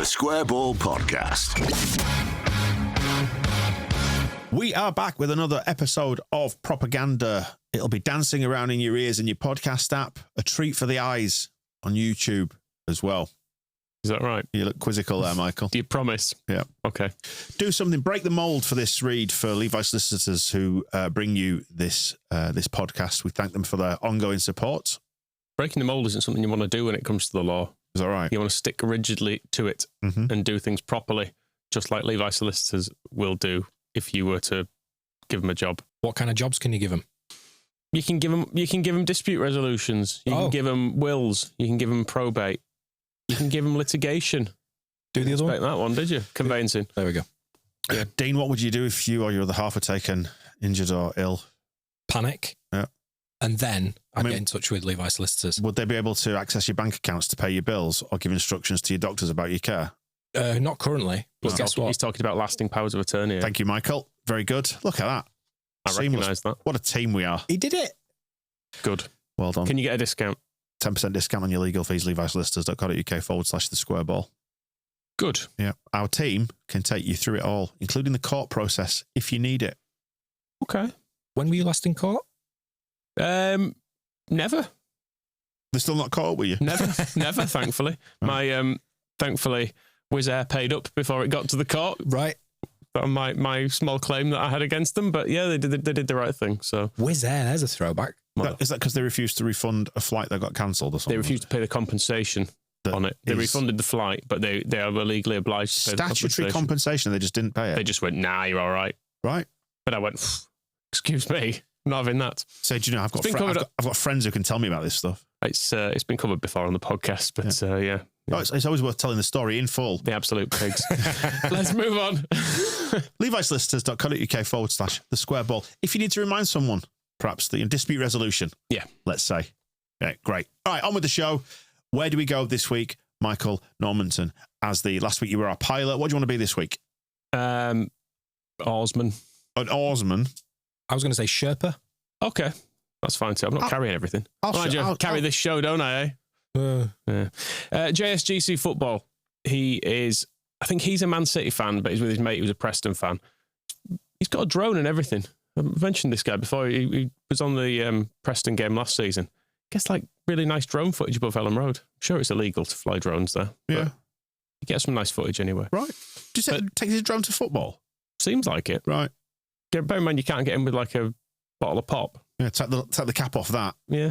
The Square Ball Podcast. We are back with another episode of Propaganda. It'll be dancing around in your ears in your podcast app. A treat for the eyes on YouTube as well. Is that right? You look quizzical there, Michael. Do you promise? Yeah. Okay. Do something, break the mould for this read for Levi's solicitors who bring you this podcast. We thank them for their ongoing support. Breaking the mould isn't something you want to do when it comes to the law. Is that right? You want to stick rigidly to it and do things properly, just like Levi's solicitors will do if you were to give them a job. What kind of jobs can you give them? You can give them dispute resolutions. You can give them wills. You can give them probate. You can give them litigation. Do the other one? That one, did you? Conveyancing. There we go. Yeah. Dean, what would you do if you or your other half were taken injured or ill? Panic. Yeah. And then I'd get in touch with Levi's solicitors. Would they be able to access your bank accounts to pay your bills or give instructions to your doctors about your care? Not currently. But guess what? He's talking about lasting powers of attorney. Thank you, Michael. Very good. Look at that. I recognise that. What a team we are. He did it. Good. Well done. Can you get a discount? 10% discount on your legal fees, levisolicitors.co.uk/the-square-ball. Good. Yeah. Our team can take you through it all, including the court process, if you need it. Okay. When were you last in court? Never. They're still not caught up with you? Never, thankfully. My, thankfully, Wizz Air paid up before it got to the court. Right. On my small claim that I had against them, but yeah, they did the right thing. So Wizz Air, there's a throwback. Is that because they refused to refund a flight that got cancelled or something? They refused to pay the compensation on it. They refunded the flight, but they are legally obliged to pay the statutory compensation. They just didn't pay it. They just went, nah, you're all right. Right. But I went, excuse me, I'm not having that. So, do you know, I've got friends who can tell me about this stuff. It's been covered before on the podcast, but yeah. Oh, it's always worth telling the story in full. The absolute pigs. Let's move on. levisolicitors.co.uk/the-square-ball. If you need to remind someone, perhaps the dispute resolution. Yeah. Let's say. Yeah, great. All right, on with the show. Where do we go this week? Michael Normanton, as last week you were our pilot. What do you want to be this week? Oarsman. An oarsman? I was going to say Sherpa. Okay. That's fine too. I'm not carrying everything. I'll carry this show, don't I? Yeah. JSGC football. I think he's a Man City fan, but he's with his mate who's a Preston fan. He's got a drone and everything. I've mentioned this guy before. He was on the Preston game last season. Gets like really nice drone footage above Elland Road. I'm sure it's illegal to fly drones there. Yeah. He gets some nice footage anyway. Right. Just take his drone to football? Seems like it. Right. Bear in mind, you can't get in with like a bottle of pop. Yeah, take the cap off that. Yeah.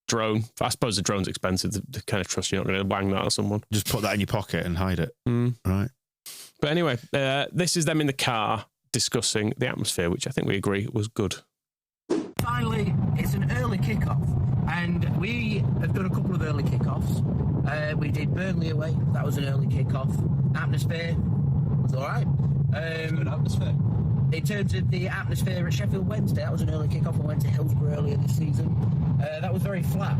Drone. I suppose the drone's expensive. The kind of trust you're not going to wang that at someone. Just put that in your pocket and hide it. Right. But anyway, this is them in the car discussing the atmosphere, which I think we agree was good. Finally, it's an early kickoff, and we have done a couple of early kickoffs. We did Burnley away. That was an early kickoff. Atmosphere was all right. Good atmosphere. In terms of the atmosphere at Sheffield Wednesday, that was an early kickoff. I went to Hillsborough earlier this season. That was very flat.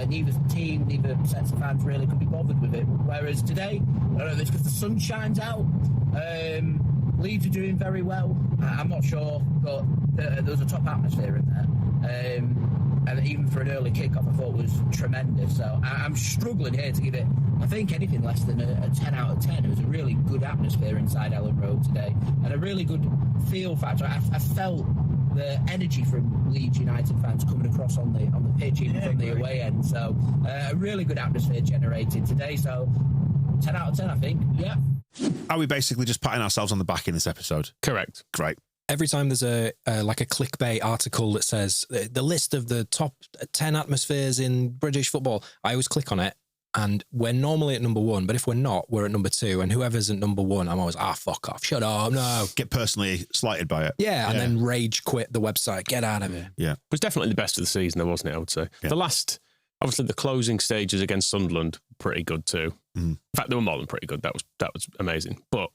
Neither team, neither sets of fans really could be bothered with it. Whereas today, I don't know if it's because the sun shines out. Leeds are doing very well. I'm not sure, but there was a top atmosphere in there. And even for an early kickoff, I thought was tremendous. So I'm struggling here to give it, I think, anything less than a 10 out of 10. It was a really good atmosphere inside Elland Road today, and a really good feel factor. I felt the energy from Leeds United fans coming across on the pitch, even from the away end. So a really good atmosphere generated today. So 10 out of 10, I think. Yeah. Are we basically just patting ourselves on the back in this episode? Correct. Great. Every time there's a clickbait article that says the list of the top 10 atmospheres in British football, I always click on it, and we're normally at number 1, but if we're not, we're at number 2, and whoever's at number 1, I'm always, fuck off, shut up, no. Get personally slighted by it. Yeah, and then rage quit the website, get out of it. Yeah. It was definitely the best of the season, though, wasn't it, I would say. Yeah. Obviously, the closing stages against Sunderland, pretty good too. In fact, they were more than pretty good. That was amazing. But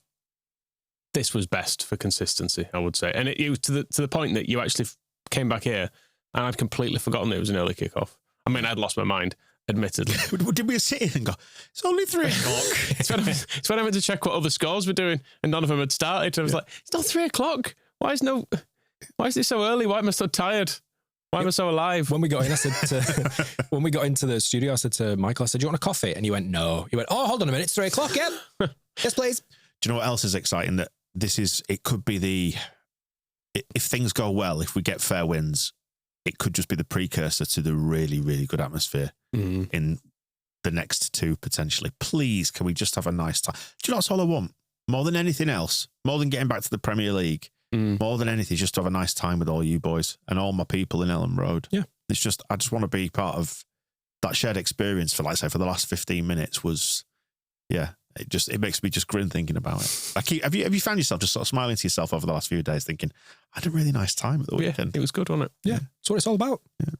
this was best for consistency, I would say. And it was to the point that you actually came back here and I'd completely forgotten that it was an early kickoff. I mean, I'd lost my mind, admittedly. Did we sit in and go, it's only 3 o'clock? it's when I went to check what other scores were doing and none of them had started. I was like, it's not 3 o'clock. Why is it so early? Why am I so tired? Why am I so alive? When we got in, I said when we got into the studio, I said to Michael, I said, "Do you want a coffee?" And he went, "No." He went, "Oh, hold on a minute, it's 3 o'clock, yeah." Yes, please. Do you know what else is exciting? That it could be if things go well, if we get fair wins, it could just be the precursor to the really, really good atmosphere in the next 2 potentially. Please, can we just have a nice time? Do you know that's all I want? More than anything else, more than getting back to the Premier League, more than anything, just to have a nice time with all you boys and all my people in Elland Road. Yeah. It's just, I just want to be part of that shared experience for, like I say, for the last 15 minutes was, yeah, it makes me just grin thinking about it. Have you found yourself just sort of smiling to yourself over the last few days thinking, I had a really nice time at the weekend? Yeah, it was good, wasn't it? Yeah. That's what it's all about. Yeah.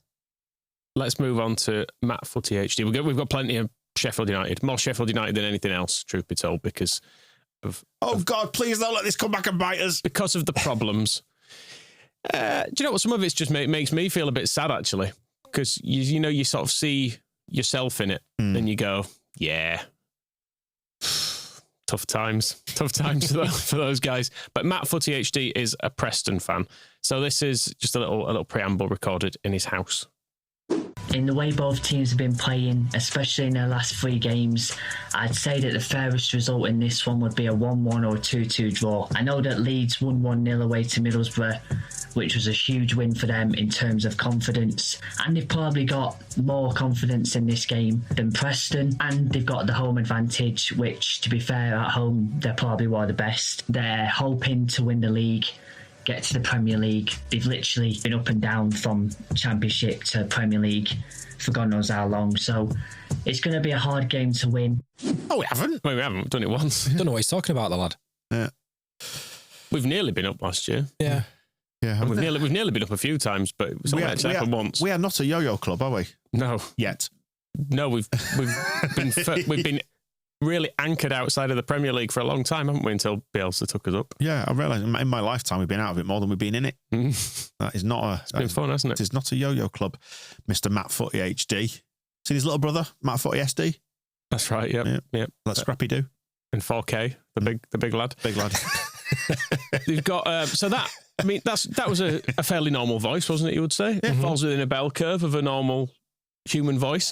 Let's move on to Matt Footy HD. We've got plenty of Sheffield United, more Sheffield United than anything else, truth be told, because of... Oh, God, please don't let this come back and bite us. Because of the problems. Do you know what? Some of it's just makes me feel a bit sad, actually, because, you sort of see yourself in it and you go, yeah... Tough times for those guys. But Matt Footy HD is a Preston fan. So this is just a little preamble recorded in his house. In the way both teams have been playing, especially in their last 3 games, I'd say that the fairest result in this one would be a 1-1 or 2-2 draw. I know that Leeds won 1-0 away to Middlesbrough, which was a huge win for them in terms of confidence. And they've probably got more confidence in this game than Preston. And they've got the home advantage, which, to be fair, at home, they're probably one of the best. They're hoping to win the league, get to the Premier League. They've literally been up and down from Championship to Premier League for God knows how long. So it's going to be a hard game to win. Oh, we haven't? Well, we haven't done it once. Don't know what he's talking about, the lad. Yeah. We've nearly been up last year. Yeah. Yeah. And we've nearly been up a few times, but it was only actually happened once. We are not a yo-yo club, are we? No. Yet. No, we've been really anchored outside of the Premier League for a long time, haven't we, until Bielsa took us up? Yeah, I realise in my lifetime we've been out of it more than we've been in it. That is not a... It's been fun, hasn't it? It is not a yo-yo club. Mr. Matt Footy HD. Seen his little brother, Matt Footy SD? That's right, yep. Let Scrappy do. And 4K, the big lad. Big lad. You've got... so that... I mean, that was a fairly normal voice, wasn't it, you would say? It falls within a bell curve of a normal human voice.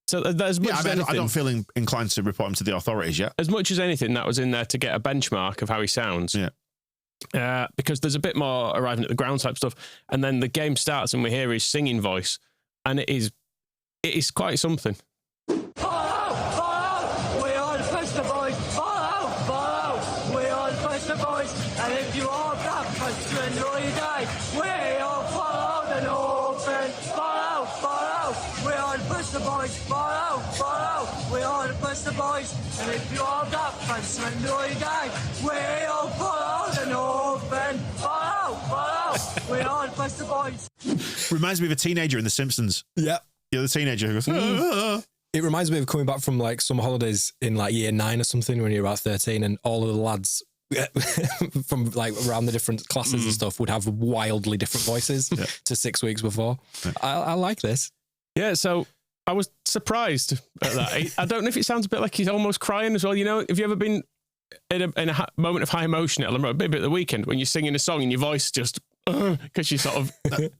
So as much as anything, I don't feel inclined to report him to the authorities yet. As much as anything, that was in there to get a benchmark of how he sounds. Yeah. Because there's a bit more arriving at the ground type stuff, and then the game starts and we hear his singing voice, and it is quite something. And if you all got friends to enjoy your day, we all follow the Northern. Follow, we all push the boys. Reminds me of a teenager in The Simpsons. Yeah. Yeah, the teenager who goes, It reminds me of coming back from like summer holidays in like year 9 or something when you're about 13 and all of the lads from like around the different classes and stuff would have wildly different voices to 6 weeks before. Yeah. I like this. Yeah, so I was surprised at that. I don't know if it sounds a bit like he's almost crying as well. You know, have you ever been in a moment of high emotion at Elland Road, maybe at the weekend, when you're singing a song and your voice just, because you sort of...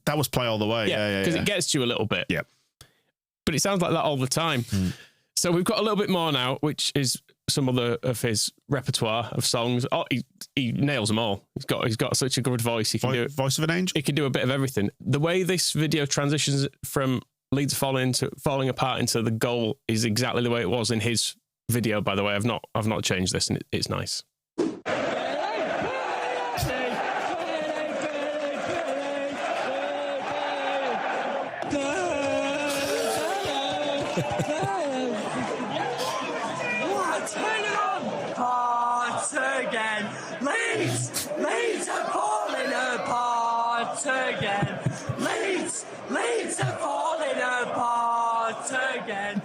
that was Play All the Way. Yeah, because it gets to you a little bit. Yeah. But it sounds like that all the time. So we've got a little bit more now, which is some other of his repertoire of songs. Oh, he nails them all. He's got such a good voice. He can do voice of an angel. He can do a bit of everything. The way this video transitions from Leeds falling apart into the goal is exactly the way it was in his video. By the way, I've not changed this, and it's nice. Again, Leeds are falling apart again. Leeds are falling apart again.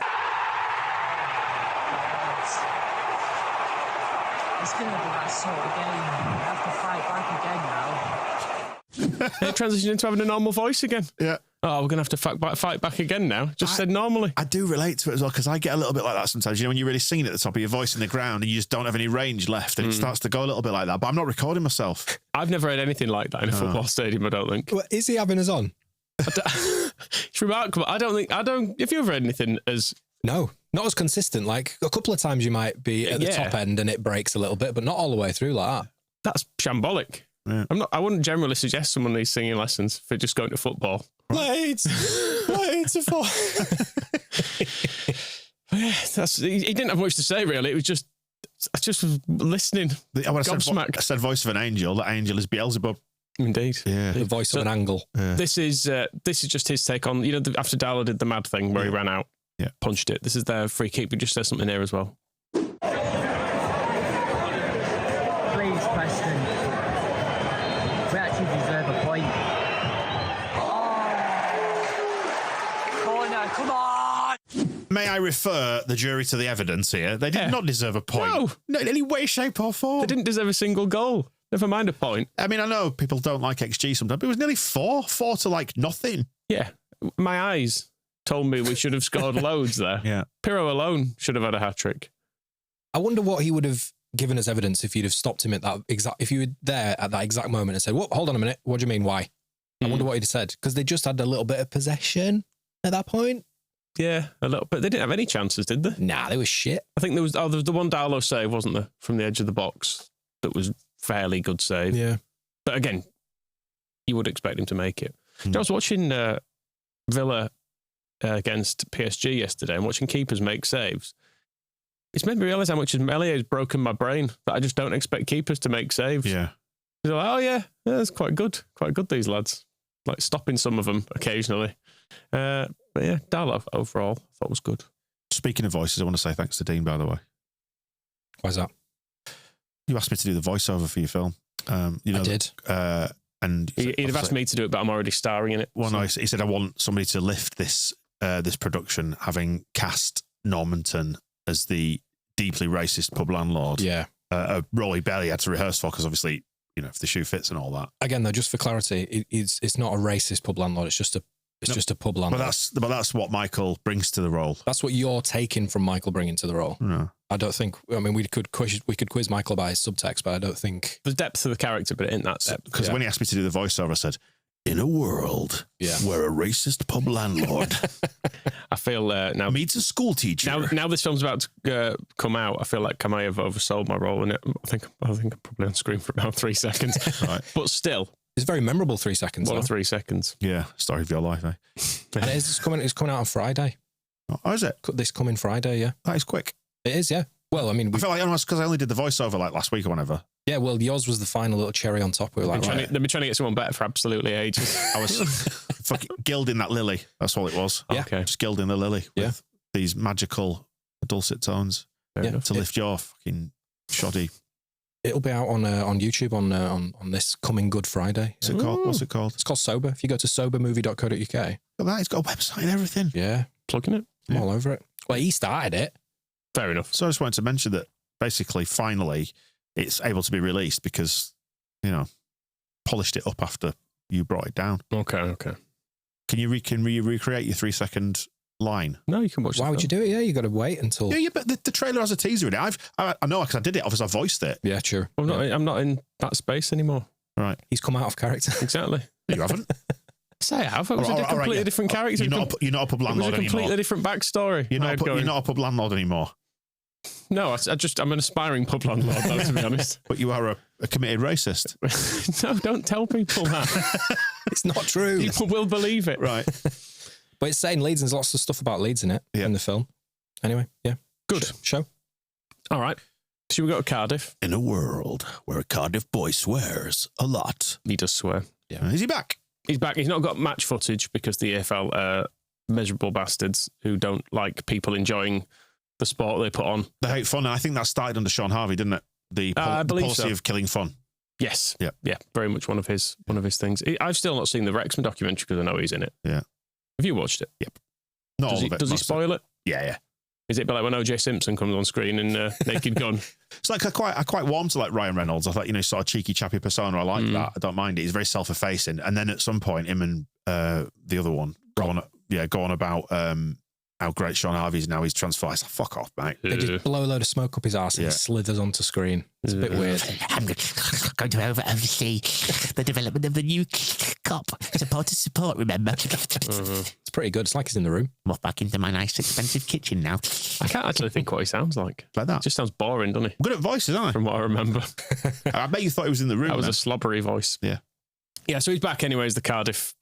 It's going to be that sort of game. We have to fight back again now. It transitioned into having a normal voice again. Yeah. Oh, we're going to have to fight back again now. Just said normally. I do relate to it as well, because I get a little bit like that sometimes. You know, when you're really singing at the top of your voice in the ground and you just don't have any range left, and it starts to go a little bit like that. But I'm not recording myself. I've never heard anything like that in a football stadium, I don't think. Well, is he having us on? It's remarkable. I don't. If you've read anything as no, not as consistent. Like a couple of times you might be at the top end and it breaks a little bit, but not all the way through like that. That's shambolic. Yeah. I wouldn't generally suggest someone needs singing lessons for just going to football. Blades of fall. He didn't have much to say really. It was just I just was listening. I said voice of an angel. That angel is Beelzebub. Indeed. Yeah. The voice of an angle. Yeah. This is just his take on, after Darlow did the mad thing where he ran out, punched it. This is their free kick, but just says something here as well. Please, Preston. We actually deserve a point. Corner, come on! May I refer the jury to the evidence here? They did not deserve a point. No, in any way, shape or form. They didn't deserve a single goal. Never mind a point. I mean, I know people don't like XG sometimes, but it was nearly 4 to like nothing. Yeah. My eyes told me we should have scored loads there. Yeah. Pirro alone should have had a hat-trick. I wonder what he would have given as evidence if you'd have stopped him at that exact, if you were there at that exact moment and said, "Whoa, hold on a minute. What do you mean? Why?" I wonder what he'd have said, because they just had a little bit of possession at that point. Yeah, a little, but they didn't have any chances, did they? Nah, they were shit. I think there was the one Darlow save, wasn't there, from the edge of the box that was fairly good save. Yeah. But again, you would expect him to make it. I was watching Villa against PSG yesterday and watching keepers make saves. It's made me realise how much Meslier has broken my brain, that I just don't expect keepers to make saves. Yeah. You're like, oh yeah, that's quite good. Quite good, these lads. Like stopping some of them occasionally. But yeah, Darlow overall I thought was good. Speaking of voices, I want to say thanks to Dean, by the way. Why's that? You asked me to do the voiceover for your film. I did. And He'd have asked me to do it, but I'm already starring in it. Well, no, he said, I want somebody to lift this production, having cast Normanton as the deeply racist pub landlord. Yeah. A role he barely had to rehearse for, because obviously, if the shoe fits and all that. Again, though, just for clarity, it's not a racist pub landlord. It's just a pub landlord. But that's what Michael brings to the role. That's what you're taking from Michael bringing to the role. No. I don't think. I mean, we could quiz Michael by his subtext, but I don't think there's depth to the character, but it ain't that depth. Because when he asked me to do the voiceover, I said, "In a world where a racist pub landlord I feel now meets a school teacher." Now this film's about to come out, I feel like I may have oversold my role in it. I think I'm probably on screen for about 3 seconds. Right. But still, it's a very memorable 3 seconds. What 3 seconds? Yeah, story of your life, eh? And it's coming out on Friday. Oh, is it? This coming Friday, yeah. That is quick. It is, yeah. Well, I mean, I feel like almost because I only did the voiceover like last week or whatever. Yeah, well, yours was the final little cherry on top. We were like, they've been trying to get someone better for absolutely ages. I was fucking gilding that lily. That's all it was. Yeah. Okay. Just gilding the lily with these magical dulcet tones to lift your fucking shoddy. It'll be out on YouTube on this coming Good Friday. What's it called? What's it called? It's called Sober. If you go to sobermovie.co.uk. Look at that. It's got a website and everything. Yeah. Plugging it. I'm all over it. Well, he started it. Fair enough. So I just wanted to mention that basically, finally, it's able to be released because, polished it up after you brought it down. Okay. Can you recreate your 3 second line? No, you can watch it. Why would you do it? Yeah, you got to wait until. Yeah, but the trailer has a teaser in it. I know because I did it. Obviously, I voiced it. Yeah, sure. I'm not in that space anymore. Right. He's come out of character. Exactly. You haven't? Say I have. It was a completely different character. You're not a pub landlord anymore. It was a completely different backstory. You're not a pub landlord anymore. No, I'm an aspiring pub landlord, though, to be honest. But you are a committed racist. No, don't tell people that. It's not true. People will believe it. Right. But it's saying Leeds, and there's lots of stuff about Leeds in it, in the film. Anyway, yeah. Good. Show. All right. Should we go to Cardiff? In a world where a Cardiff boy swears a lot. He does swear. Yeah. Is he back? He's back. He's not got match footage because the EFL are miserable bastards who don't like people enjoying the sport they put on. They hate fun. And I think that started under Sean Harvey, didn't it? The policy of killing fun. Yes. Yeah. Very much one of his things. I've still not seen the Wrexham documentary because I know he's in it. Yeah. Have you watched it? Yep. Not all of it. Does he spoil it? Yeah. Is it like when OJ Simpson comes on screen in Naked Gun? It's like I quite warm to like Ryan Reynolds. I thought, sort of cheeky chappy persona. I like that. I don't mind it. He's very self-effacing. And then at some point, him and the other one go on about how great Sean Harvey's now. He's transferred. It's like, fuck off, mate. They just blow a load of smoke up his arse and he slithers onto screen. It's a bit weird. I'm going to oversee the development of the new cop. Support, remember? It's pretty good. It's like he's in the room. I'm off back into my nice, expensive kitchen now. I can't actually think what he sounds like. Like that. It just sounds boring, doesn't he? Good at voices, aren't From what I remember. I bet you thought he was in the room. That was then. a slobbery voice. Yeah. Yeah, so he's back anyways, the Cardiff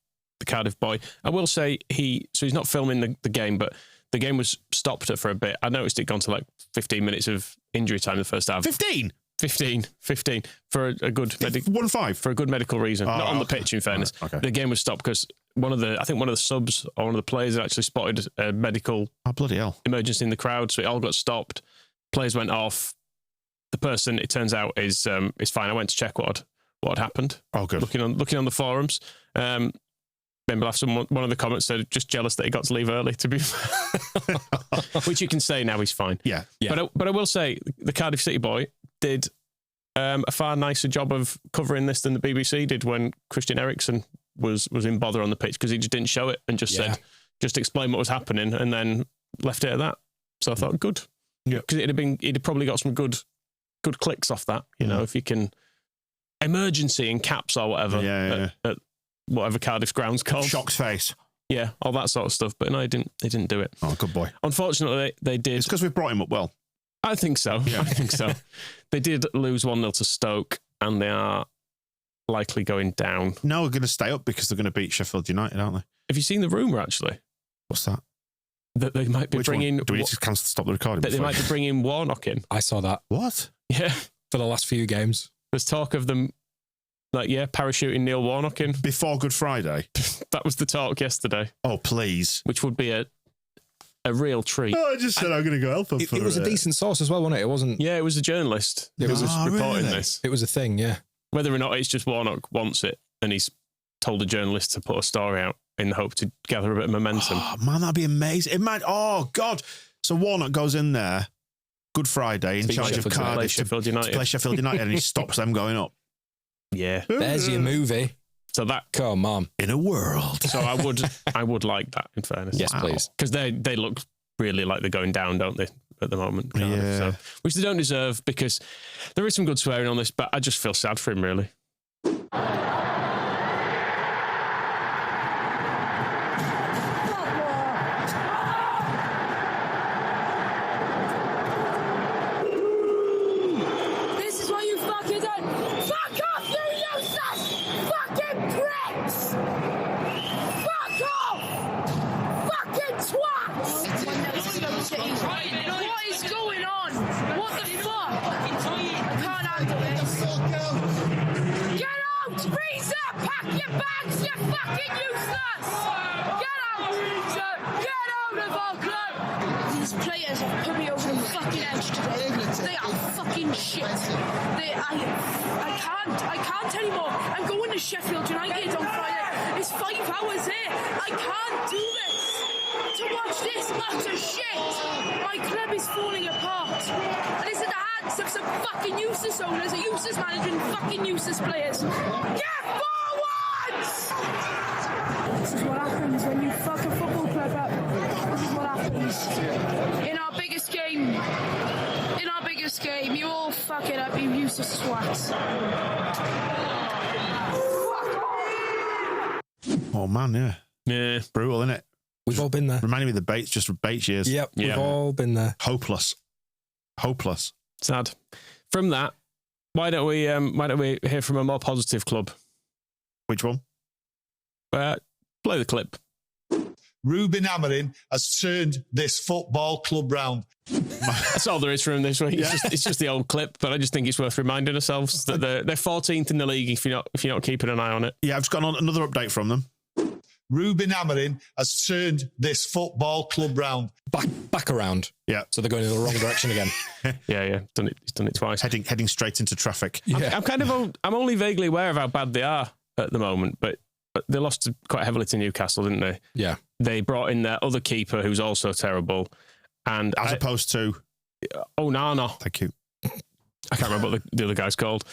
boy. I will say he's not filming the game, but the game was stopped for a bit. I noticed it gone to like 15 minutes of injury time in the first half. 15 for a good 1-5 for a good medical reason. Not on the pitch, in fairness. Right, okay. The game was stopped because one of the subs or one of the players had actually spotted a medical bloody hell emergency in the crowd, so it all got stopped. Players went off. The person, it turns out, is fine. I went to check what had happened. Oh, good. Looking on the forums. Maybe one of the comments said just jealous that he got to leave early, to be fair. Which you can say now he's fine. Yeah. But I will say the Cardiff City boy did a far nicer job of covering this than the BBC did when Christian Eriksen was in bother on the pitch, because he just didn't show it and just said, just explain what was happening and then left it at that. So I thought, good. Yeah. Because he'd probably got some good clicks off that, you know, if you can emergency in caps or whatever at whatever Cardiff's ground's called. Shock's face. Yeah, all that sort of stuff. But no, they didn't do it. Oh, good boy. Unfortunately, they did. It's because we've brought him up well. I think so. Yeah. I think so. They did lose 1-0 to Stoke, and they are likely going down. No, we're going to stay up because they're going to beat Sheffield United, aren't they? Have you seen the rumour, actually? What's that? That they might be bringing... Do we need to stop the recording? That they might be bringing Warnock in. I saw that. What? Yeah. For the last few games. There's talk of them, parachuting Neil Warnock in. Before Good Friday? That was the talk yesterday. Oh, please. Which would be a real treat. Oh, I just said I'm going to go help him. It was a decent source as well, wasn't it? It wasn't... Yeah, it was a journalist who was reporting this. It was a thing, yeah. Whether or not it's just Warnock wants it and he's told a journalist to put a story out in the hope to gather a bit of momentum. Oh, man, that'd be amazing. It might... Oh, God. So Warnock goes in there, Good Friday, in charge of Cardiff to play Sheffield United, and he stops them going up. Yeah. There's your movie. So that... Come on. In a world. So I would like that, in fairness. Yes, please. Because they look really like they're going down, don't they, at the moment? Cardiff, yeah. So, which they don't deserve, because there is some good swearing on this, but I just feel sad for him, really. This is what you fucking done. Fuck off, you useless fucking pricks! Fuck off! Fucking twats! What is going on? What the fuck? I can't handle this. Get out, Reza! Pack your bags, you fucking useless! Get out, Reza! Get out of our club! These players have put me over the fucking edge today. They are fucking shit. I can't anymore. I'm going to Sheffield United on Friday. It's 5 hours here. I can't do this. To watch this utter shit. My club is falling apart. And it's in the hands of some fucking useless owners, a useless manager, and fucking useless players. Get forwards! This is what happens when you fuck a football club up. This is what happens. In our biggest game, you all fuck it up, you useless swats. Oh, man, yeah. Yeah. Brutal, isn't it? We've all been there. Reminding me of the Bates years. Yep, we've all been there. Hopeless. Sad. From that, why don't we hear from a more positive club? Which one? Play the clip. Ruben Amorim has turned this football club round. That's all there is for him this week. It's just the old clip, but I just think it's worth reminding ourselves that they're 14th in the league if you're not keeping an eye on it. Yeah, I've just got another update from them. Ruben Amorim has turned this football club round. Back around. Yeah. So they're going in the wrong direction again. Yeah. He's done it twice. Heading straight into traffic. Yeah. I'm only vaguely aware of how bad they are at the moment, but they lost quite heavily to Newcastle, didn't they? Yeah. They brought in their other keeper, who's also terrible. And As opposed to... Onana. Thank you. I can't remember what the other guy's called.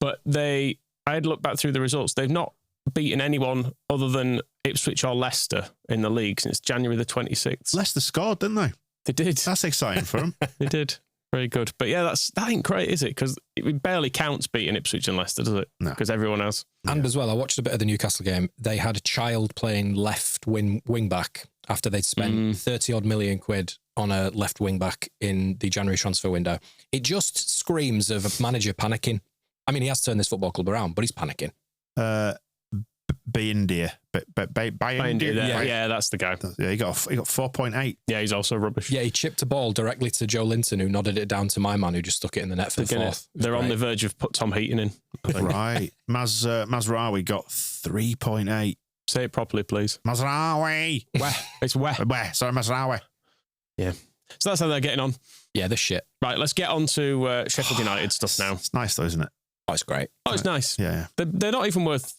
But I had looked back through the results. They've not beaten anyone other than Ipswich or Leicester in the league since January the 26th. Leicester scored, didn't they? They did. That's exciting for them. They did. Very good. But yeah, that ain't great, is it? Because it barely counts beating Ipswich and Leicester, does it? No. Because everyone else. And as well, I watched a bit of the Newcastle game. They had a child playing left wing back after they'd spent 30 odd million quid on a left wing back in the January transfer window. It just screams of a manager panicking. I mean, he has turned this football club around, but he's panicking. India. Yeah, that's the guy. Yeah, he got 4.8. Yeah, he's also rubbish. Yeah, he chipped a ball directly to Joe Linton, who nodded it down to my man, who just stuck it in the net for the fourth. They're on the verge of put Tom Heaton in. I think. Right. Mazraoui got 3.8. Say it properly, please. Mazraoui. It's Sorry, Mazraoui. Yeah. So that's how they're getting on. Yeah, this shit. Right, let's get on to Sheffield United stuff now. It's nice though, isn't it? Oh, it's great. Oh, it's nice. Yeah. They're not even worth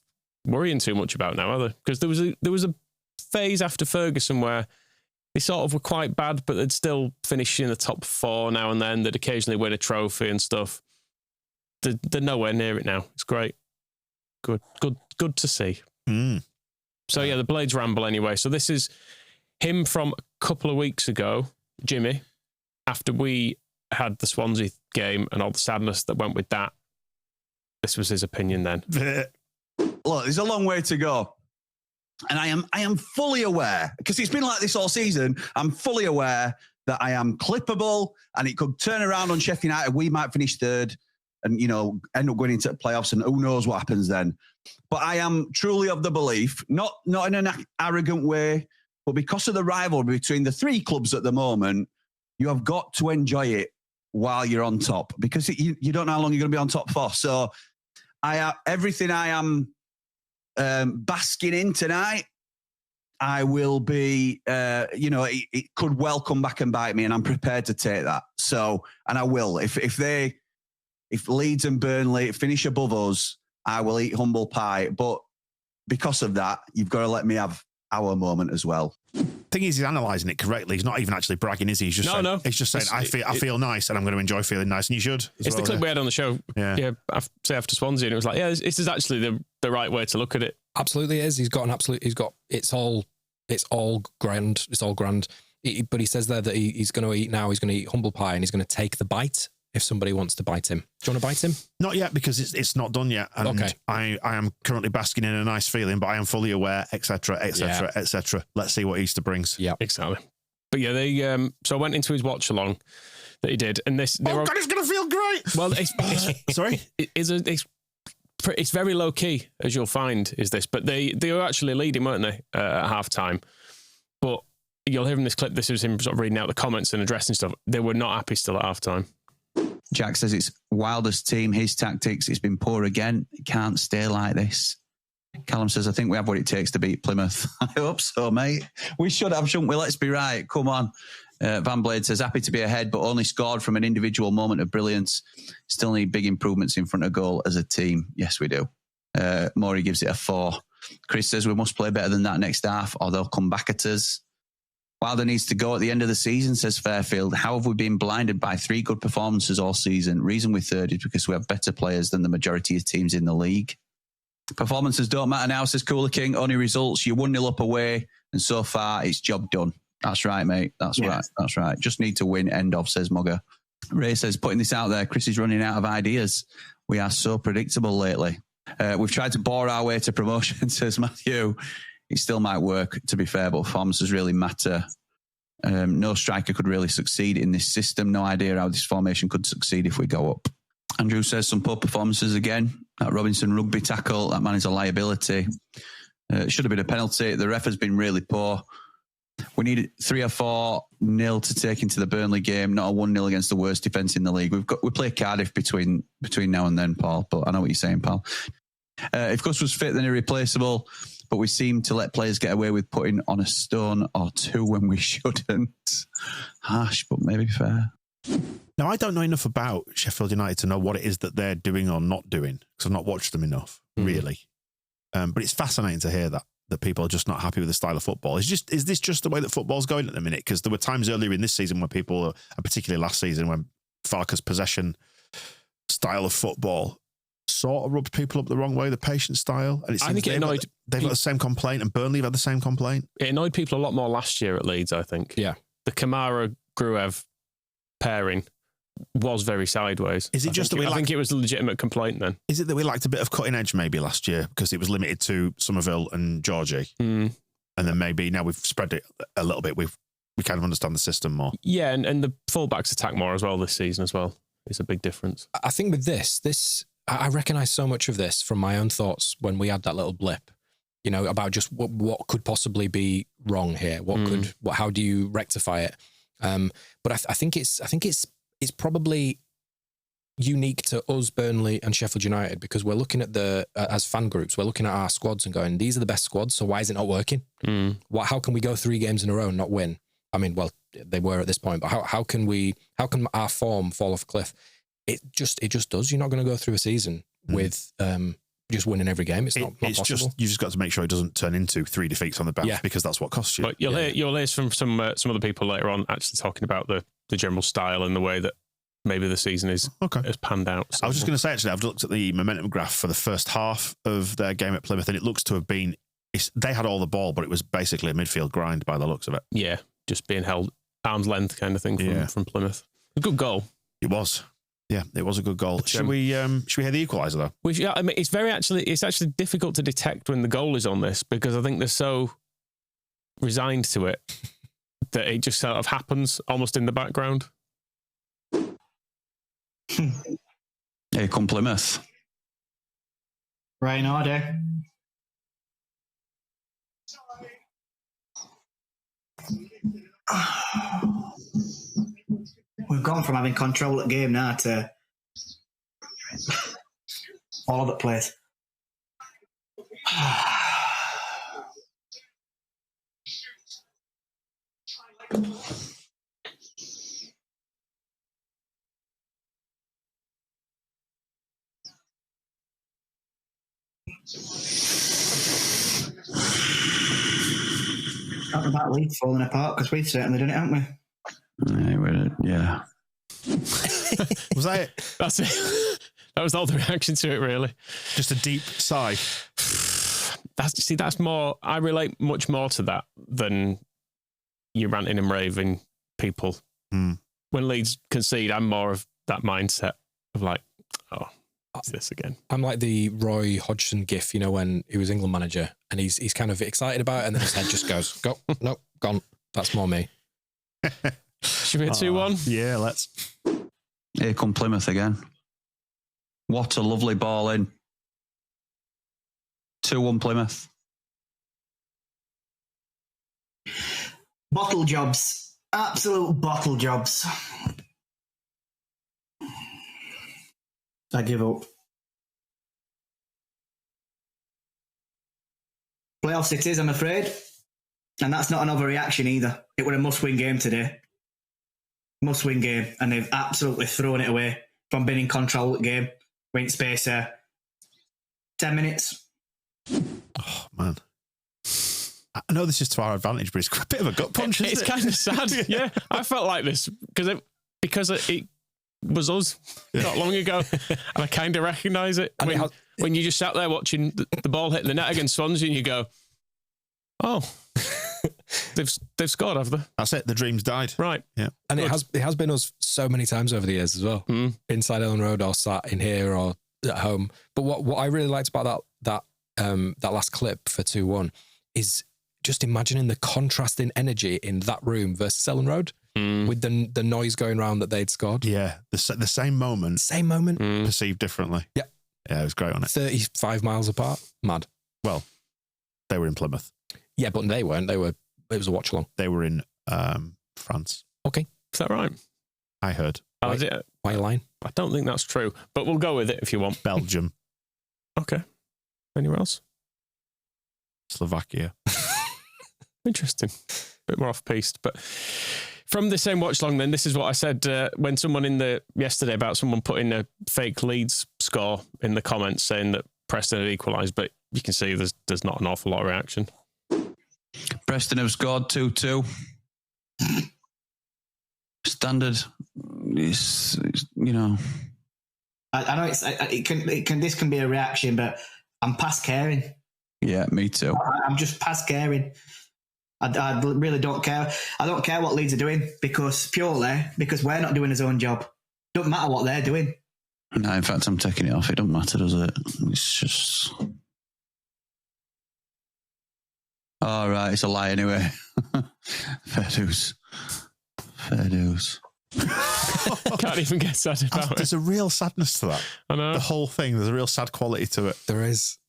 worrying too much about now, are they? Because there was a phase after Ferguson where they sort of were quite bad, but they'd still finish in the top 4 now and then. They'd occasionally win a trophy and stuff. They're nowhere near it now. It's great. Good to see. So yeah, the Blades Ramble anyway. So this is him from a couple of weeks ago, Jimmy, after we had the Swansea game and all the sadness that went with that. This was his opinion then. Look, there's a long way to go. And I am fully aware, because it's been like this all season, I'm fully aware that I am clippable and it could turn around on Sheffield United. We might finish third and, end up going into the playoffs and who knows what happens then. But I am truly of the belief, not in an arrogant way, but because of the rivalry between the 3 clubs at the moment, you have got to enjoy it while you're on top, because you don't know how long you're going to be on top for. So everything I am basking in tonight, I will be, it could well come back and bite me, and I'm prepared to take that. So, and I will. If Leeds and Burnley finish above us, I will eat humble pie. But because of that, you've got to let me have our moment as well. Thing is, he's analysing it correctly. He's not even actually bragging, is he? He's just saying, He's just saying, I feel nice, and I'm going to enjoy feeling nice, and you should. It's the clip we had on the show. Yeah, after Swansea, and it was like, yeah, this is actually the right way to look at it. Absolutely, it is. It's all grand. It's all grand. But he says there that he's going to eat now. He's going to eat humble pie, and he's going to take the bite if somebody wants to bite him. Do you want to bite him? Not yet, because it's not done yet. And okay. I am currently basking in a nice feeling, but I am fully aware, etc., etc., etc. Let's see what Easter brings. Yeah, exactly. But yeah, they so I went into his watch along that he did, and this. God, it's going to feel great. Well, it's sorry, it's very low key, as you'll find. Is this? But they were actually leading, weren't they, at half time? But you'll hear in this clip. This was him sort of reading out the comments and addressing stuff. They were not happy still at half time. Jack says it's wildest team, his tactics. It's been poor again. It can't stay like this. Callum says, I think we have what it takes to beat Plymouth. I hope so, mate. We should have, shouldn't we? Let's be right. Come on. Van Blade says, happy to be ahead, but only scored from an individual moment of brilliance. Still need big improvements in front of goal as a team. Yes, we do. Maury gives it a 4. Chris says, we must play better than that next half, or they'll come back at us. Wilder needs to go at the end of the season, says Fairfield. How have we been blinded by 3 good performances all season? Reason we're third is because we have better players than the majority of teams in the league. Performances don't matter now, says Cooler King. Only results. You're 1-0 up away, and so far it's job done. That's right, mate. That's right. That's right. Just need to win. End of, says Mugger. Ray says, putting this out there, Chris is running out of ideas. We are so predictable lately. We've tried to bore our way to promotion, says Matthew. It still might work, to be fair, but performances really matter. No striker could really succeed in this system. No idea how this formation could succeed if we go up. Andrew says some poor performances again. That Robinson rugby tackle, that man is a liability. It should have been a penalty. The ref has been really poor. We need 3 or 4-0 to take into the Burnley game, not a 1-0 against the worst defence in the league. We play Cardiff between now and then, Paul, but I know what you're saying, Paul. If Gus was fit, then irreplaceable. But we seem to let players get away with putting on a stone or 2 when we shouldn't. Harsh, but maybe fair. Now, I don't know enough about Sheffield United to know what it is that they're doing or not doing, because I've not watched them enough, really. But it's fascinating to hear that people are just not happy with the style of football. Is this just the way that football's going at the minute? Because there were times earlier in this season where people, and particularly last season, when Farke's possession style of football sort of rubbed people up the wrong way, the patient style. And I think it annoyed. They've got the same complaint, and Burnley have had the same complaint. It annoyed people a lot more last year at Leeds, I think. Yeah. The Kamara-Gruev pairing was very sideways. Is it just that I think it was a legitimate complaint then. Is it that we lacked a bit of cutting edge maybe last year because it was limited to Somerville and Georgie? And then maybe now we've spread it a little bit. We kind of understand the system more. Yeah, and the fullbacks attack more as well this season as well. It's a big difference. I think with this, I recognise so much of this from my own thoughts when we had that little blip, you know, about just what could possibly be wrong here. How do you rectify it? But I think it's probably unique to us, Burnley and Sheffield United, because we're looking at as fan groups, we're looking at our squads and going, these are the best squads, so why is it not working? How can we go 3 games in a row and not win? I mean, well, they were at this point, but how can our form fall off a cliff? It just does. You're not going to go through a season with just winning every game. It's not possible. You've just got to make sure it doesn't turn into 3 defeats on the bounce, because that's what costs you. But you'll hear from some other people later on actually talking about the general style and the way that maybe the season has panned out. So I was just going to say, actually, I've looked at the momentum graph for the first half of their game at Plymouth, and it looks to have been, they had all the ball, but it was basically a midfield grind by the looks of it. Yeah, just being held arm's length kind of thing from Plymouth. A good goal. It was. Yeah, it was a good goal. Should we hear the equaliser though? I mean, it's actually difficult to detect when the goal is on this, because I think they're so resigned to it that it just sort of happens almost in the background. Here come Plymouth. Right in order. We've gone from having control of the game now to all over the place. Talking about Leeds falling apart, because we've certainly done it, haven't we? Yeah. Was that it? That's it. That was all the reaction to it, really. Just a deep sigh. That's more. I relate much more to that than you ranting and raving people. When Leeds concede, I'm more of that mindset of like, oh, it's this again. I'm like the Roy Hodgson gif, you know, when he was England manager and he's kind of excited about it and then his head just goes, go, no, gone. That's more me. Should we be a 2-1? Yeah, let's. Here come Plymouth again. What a lovely ball in. 2-1 Plymouth. Bottle jobs. Absolute bottle jobs. I give up. Playoffs it is, I'm afraid. And that's not an overreaction either. It was a must-win game today. Must-win game. And they've absolutely thrown it away from being in control of the game. We're in space there. 10 minutes. Oh, man. I know this is to our advantage, but it's a bit of a gut punch, isn't it? It's kind of sad. Yeah, I felt like this because it was us not long ago, and I kind of recognise it when you just sat there watching the ball hit the net against Swansea, and you go, "Oh, they've scored, have they?" That's it. The dream's died. Right. Yeah, and it has been us so many times over the years as well. Inside Elland Road, or sat in here, or at home. But what I really liked about that last clip for 2-1 is just imagining the contrast in energy in that room versus Elland Road with the noise going around that they'd scored. Yeah, the same moment. Same moment. Perceived differently. Yeah. Yeah, it was great on it. 35 miles apart. Mad. Well, they were in Plymouth. Yeah, but they weren't. It was a watch along. They were in France. Okay. Is that right? I heard. White line? I don't think that's true, but we'll go with it if you want. Belgium. Okay. Anywhere else? Slovakia. Interesting. Bit more off-piste. But from the same watch long then, this is what I said when someone yesterday about someone putting a fake Leeds score in the comments saying that Preston had equalised, but you can see there's not an awful lot of reaction. Preston have scored 2-2. Standard is, I know this can be a reaction, but I'm past caring. Yeah, me too. I'm just past caring. I really don't care. I don't care what Leeds are doing because we're not doing his own job. Don't matter what they're doing. No, in fact, I'm taking it off. It don't matter, does it? It's just... All right, it's a lie anyway. Fair dues. Can't even get sad about it. There's a real sadness to that. I know. The whole thing, there's a real sad quality to it. There is.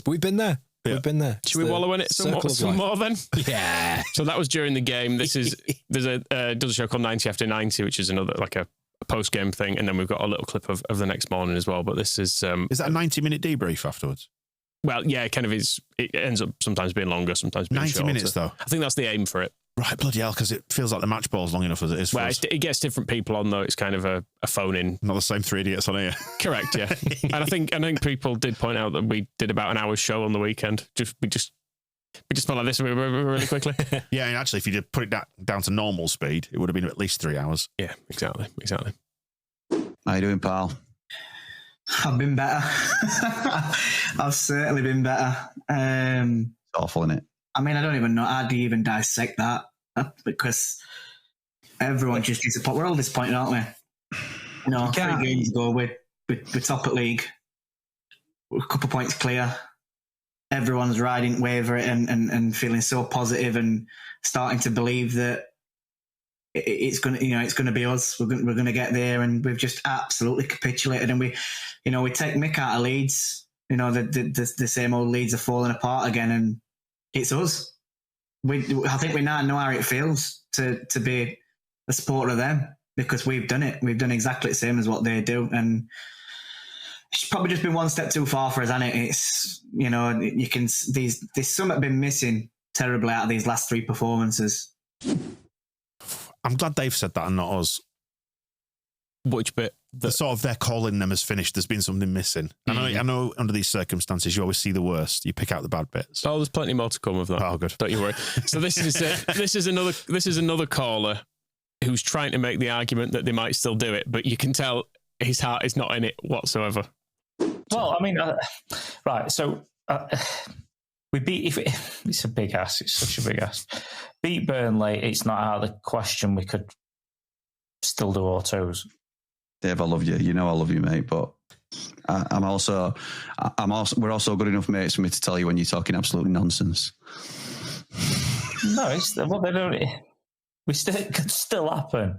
We've been there. Yeah. We've been there. Should we wallow in it some more then? Yeah. So that was during the game. There's a show called 90 After 90, which is another like a post-game thing, and then we've got a little clip of the next morning as well. But this is... Is that a 90-minute debrief afterwards? Well, yeah, it kind of is. It ends up sometimes being longer, sometimes being 90 shorter. minutes, though? I think that's the aim for it. Right, bloody hell, because it feels like the match ball's long enough as it is for Well, us. it gets different people on, though. It's kind of a phone-in. Not the same three idiots on here. Correct, yeah. And I think people did point out that we did about an hour's show on the weekend. We just felt like this really quickly. Yeah, and actually, if you did put it down to normal speed, it would have been at least 3 hours. Yeah, exactly. How you doing, pal? I've been better. I've certainly been better. It's awful, isn't it? I mean, I don't even know how do you even dissect that because everyone just disappointed. We're all disappointed, aren't we? You know, 3 games ago, we're top at league. We're a couple of points clear. Everyone's riding wave it and feeling so positive and starting to believe that it's going to be us. We're going to get there, and we've just absolutely capitulated. And we take Mick out of Leeds. You know, the same old Leeds are falling apart again, and it's us. I think we now know how it feels to be a supporter of them because we've done it. We've done exactly the same as what they do, and it's probably just been one step too far for us, hasn't it? It's there's something been missing terribly out of these last 3 performances. I'm glad Dave said that and not us. Which bit? The sort of they're calling them as finished. There's been something missing. I know under these circumstances, you always see the worst. You pick out the bad bits. Oh, there's plenty more to come of that. Oh, good. Don't you worry. So this is another caller who's trying to make the argument that they might still do it, but you can tell his heart is not in it whatsoever. Well, I mean, right. So we beat. It's a big ask. It's such a big ask. Beat Burnley. It's not out of the question. We could still do autos. Dave, I love you. You know I love you, mate. But we're also good enough mates for me to tell you when you're talking absolute nonsense. No, they don't. It could still happen.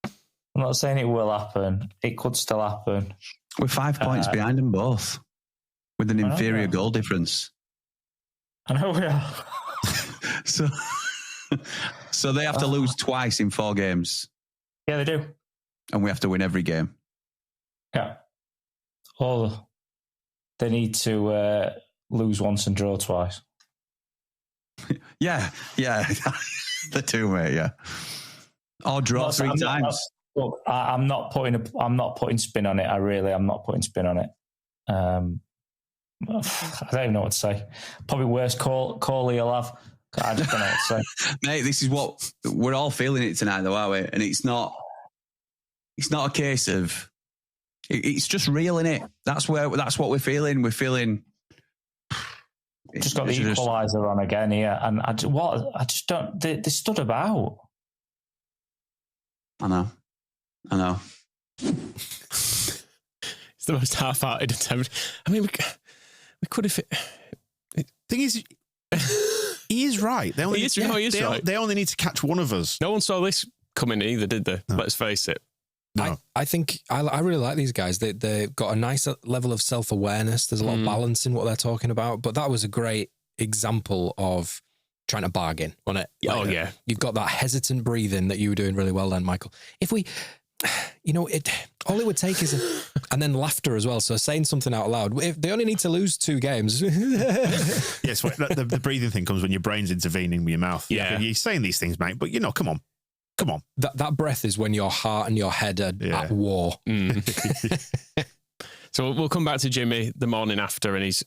I'm not saying it will happen. It could still happen. We're 5 points behind them both, with an inferior goal difference. I know we are. So they have to lose twice in 4 games. Yeah, they do. And we have to win every game. Yeah. Or they need to lose once and draw twice. Yeah. The 2, mate, yeah. Or draw 3 times. Look, I'm not putting spin on it. I'm not putting spin on it. I don't even know what to say. Probably worst call he'll have. I just don't know what to say. Mate, this is what we're all feeling it tonight, though, are we? And it's not a case of. It's just real, innit? That's what we're feeling. We're feeling. Just got the equaliser on again here, and I just don't. They stood about. I know. It's the most half-hearted attempt. I mean, we could have. Thing is, he is right. They only need to catch one of us. No one saw this coming either, did they? No. Let's face it. No. I think I really like these guys. They've got a nice level of self-awareness. There's a lot of balance in what they're talking about. But that was a great example of trying to bargain, wasn't it? Like, yeah. You've got that hesitant breathing that you were doing really well then, Michael. If we, all it would take is and then laughter as well. So saying something out loud. If they only need to lose 2 games. Yes, the breathing thing comes when your brain's intervening with your mouth. Yeah. You're saying these things, mate, but come on. That breath is when your heart and your head are at war. So we'll come back to Jimmy the morning after and his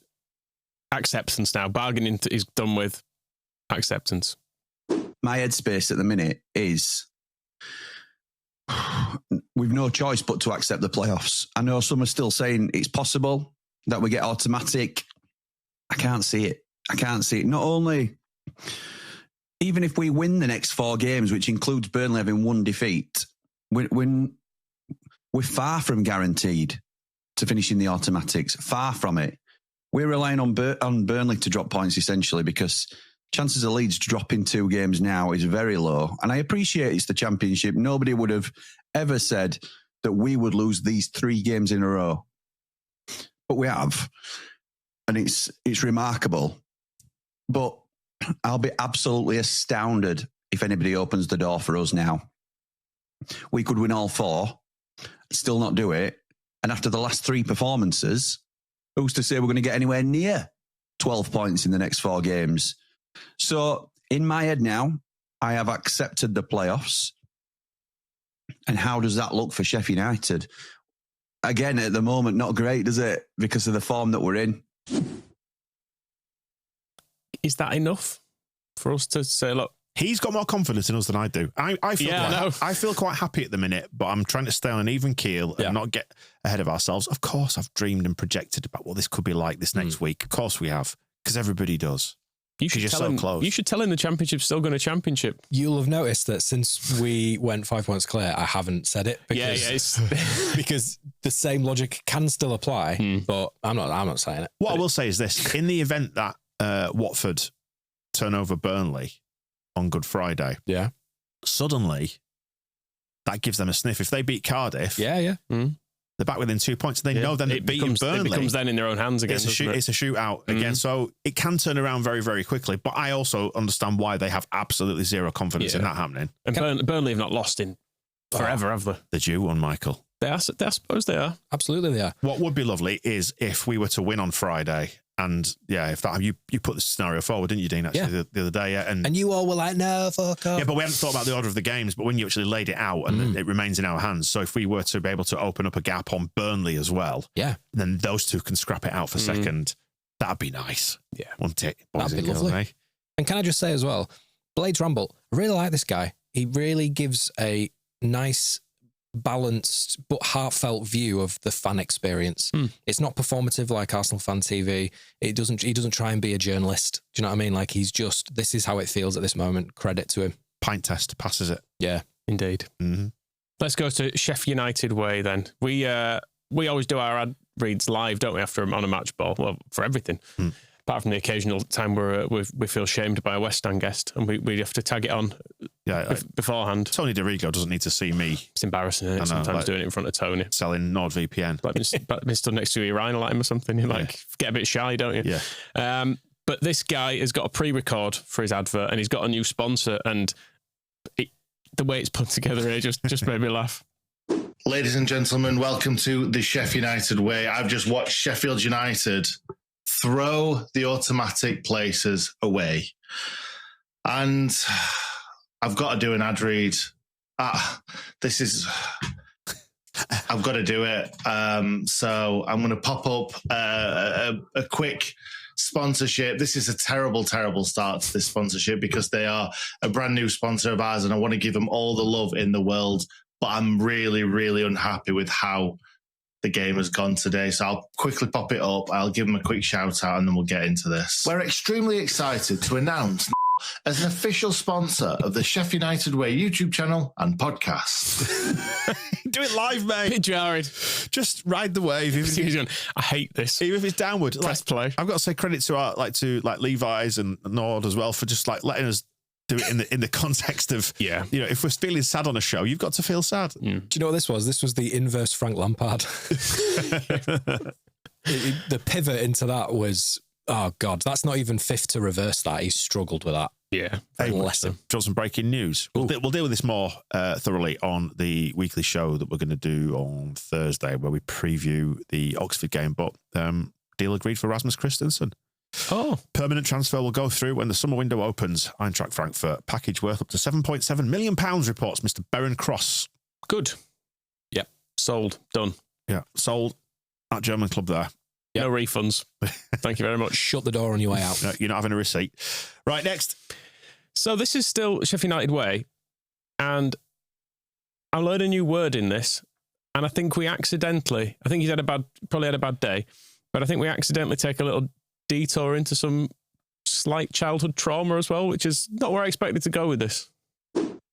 acceptance now. Bargaining is done with. Acceptance. My headspace at the minute is we've no choice but to accept the playoffs. I know some are still saying it's possible that we get automatic. I can't see it. Not only, even if we win the next 4 games, which includes Burnley having 1 defeat, we're far from guaranteed to finish in the automatics. Far from it. We're relying on Burnley to drop points essentially because chances of Leeds dropping 2 games now is very low. And I appreciate it's the Championship. Nobody would have ever said that we would lose these 3 games in a row. But we have. And it's remarkable. But I'll be absolutely astounded if anybody opens the door for us now. We could win all 4, still not do it. And after the last 3 performances, who's to say we're going to get anywhere near 12 points in the next 4 games? So in my head now, I have accepted the playoffs. And how does that look for Sheffield United? Again, at the moment, not great, does it? Because of the form that we're in. Is that enough for us to say, look, he's got more confidence in us than I do. I feel quite happy at the minute, but I'm trying to stay on an even keel and not get ahead of ourselves. Of course, I've dreamed and projected about what this could be like this next week. Of course we have, because everybody does. You should tell him, close. You should tell him the Championship's still going to Championship. You'll have noticed that since we went 5 points clear, I haven't said it because, because the same logic can still apply, but I'm not saying it. What I will say is this: in the event that Watford turn over Burnley on Good Friday, suddenly that gives them a sniff. If they beat Cardiff, they're back within 2 points. They know then they've beaten Burnley. It becomes then in their own hands again. It's a shootout again, so it can turn around very, very quickly. But I also understand why they have absolutely zero confidence in that happening. And Burnley have not lost in forever, have they? They're due one, Michael. I suppose they are. Absolutely they are. What would be lovely is if we were to win on Friday. And if that you put the scenario forward, didn't you, Dean? Actually, the other day, and you all were like, "No, fuck off." Yeah, but we hadn't thought about the order of the games. But when you actually laid it out, and it remains in our hands. So if we were to be able to open up a gap on Burnley as well, then those two can scrap it out for second. That'd be nice, wouldn't it? That'd be lovely. Girls, eh? And can I just say as well, Blades Ramble, I really like this guy. He really gives a nice, balanced but heartfelt view of the fan experience. It's not performative like Arsenal Fan TV. He doesn't try and be a journalist. Do you know what I mean? Like he's just, this is how it feels at this moment. Credit to him. Pint test passes it. Yeah, indeed. Mm-hmm. Let's go to Sheffield United way then. We always do our ad reads live, don't we? After on a match ball, well, for everything. Apart from the occasional time where we feel shamed by a West Ham guest and we have to tag it on beforehand. Tony DeRigo doesn't need to see me. It's embarrassing, isn't it? Sometimes doing it in front of Tony. Selling NordVPN. Like being stood next to a urinal at him or something. You get a bit shy, don't you? Yeah. But this guy has got a pre-record for his advert and he's got a new sponsor and the way it's put together here just made me laugh. Ladies and gentlemen, welcome to the Sheffield United way. I've just watched Sheffield United throw the automatic places away. And I've got to do an ad read. I've got to do it. So I'm going to pop up a quick sponsorship. This is a terrible, terrible start to this sponsorship because they are a brand new sponsor of ours and I want to give them all the love in the world. But I'm really, really unhappy with how the game has gone today. So I'll quickly pop it up. I'll give them a quick shout out and then we'll get into this. We're extremely excited to announce as an official sponsor of the Sheffield United Way YouTube channel and podcast. Do it live, mate. Bit jarred. Just ride the wave. I hate this. Even if it's downward. Press play. I've got to say credit to Levi's and Nord as well for just letting us do it in the context of, if we're feeling sad on a show, you've got to feel sad. Do you know what this was? This was the inverse Frank Lampard. The pivot into that was, oh God, that's not even fifth to reverse that. He's struggled with that. Yeah. Hey, do some breaking news. We'll deal with this more thoroughly on the weekly show that we're going to do on Thursday where we preview the Oxford game, but deal agreed for Rasmus Christensen. Oh. Permanent transfer will go through when the summer window opens. Eintracht Frankfurt, package worth up to £7.7 million, reports Mr. Beran Cross. Good. Yep. Sold. Done. Yeah. Sold. That German club there. Yep. No refunds. Thank you very much. Shut the door on your way out. No, you're not having a receipt. Right, next. So this is still Sheffield United way. And I learned a new word in this, and I think we accidentally, I think he's probably had a bad day, but I think we accidentally take a little detour into some slight childhood trauma as well, which is not where I expected to go with this.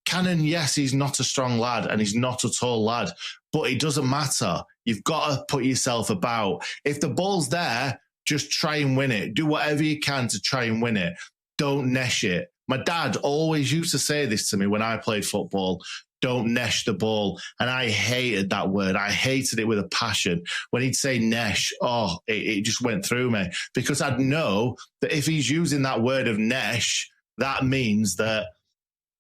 Cannon, yes, he's not a strong lad and he's not a tall lad, but it doesn't matter. You've got to put yourself about. If the ball's there, just try and win it. Do whatever you can to try and win it. Don't nesh it. My dad always used to say this to me when I played football. Don't nesh the ball. And I hated that word. I hated it with a passion. When he'd say nesh, it just went through me. Because I'd know that if he's using that word of nesh, that means that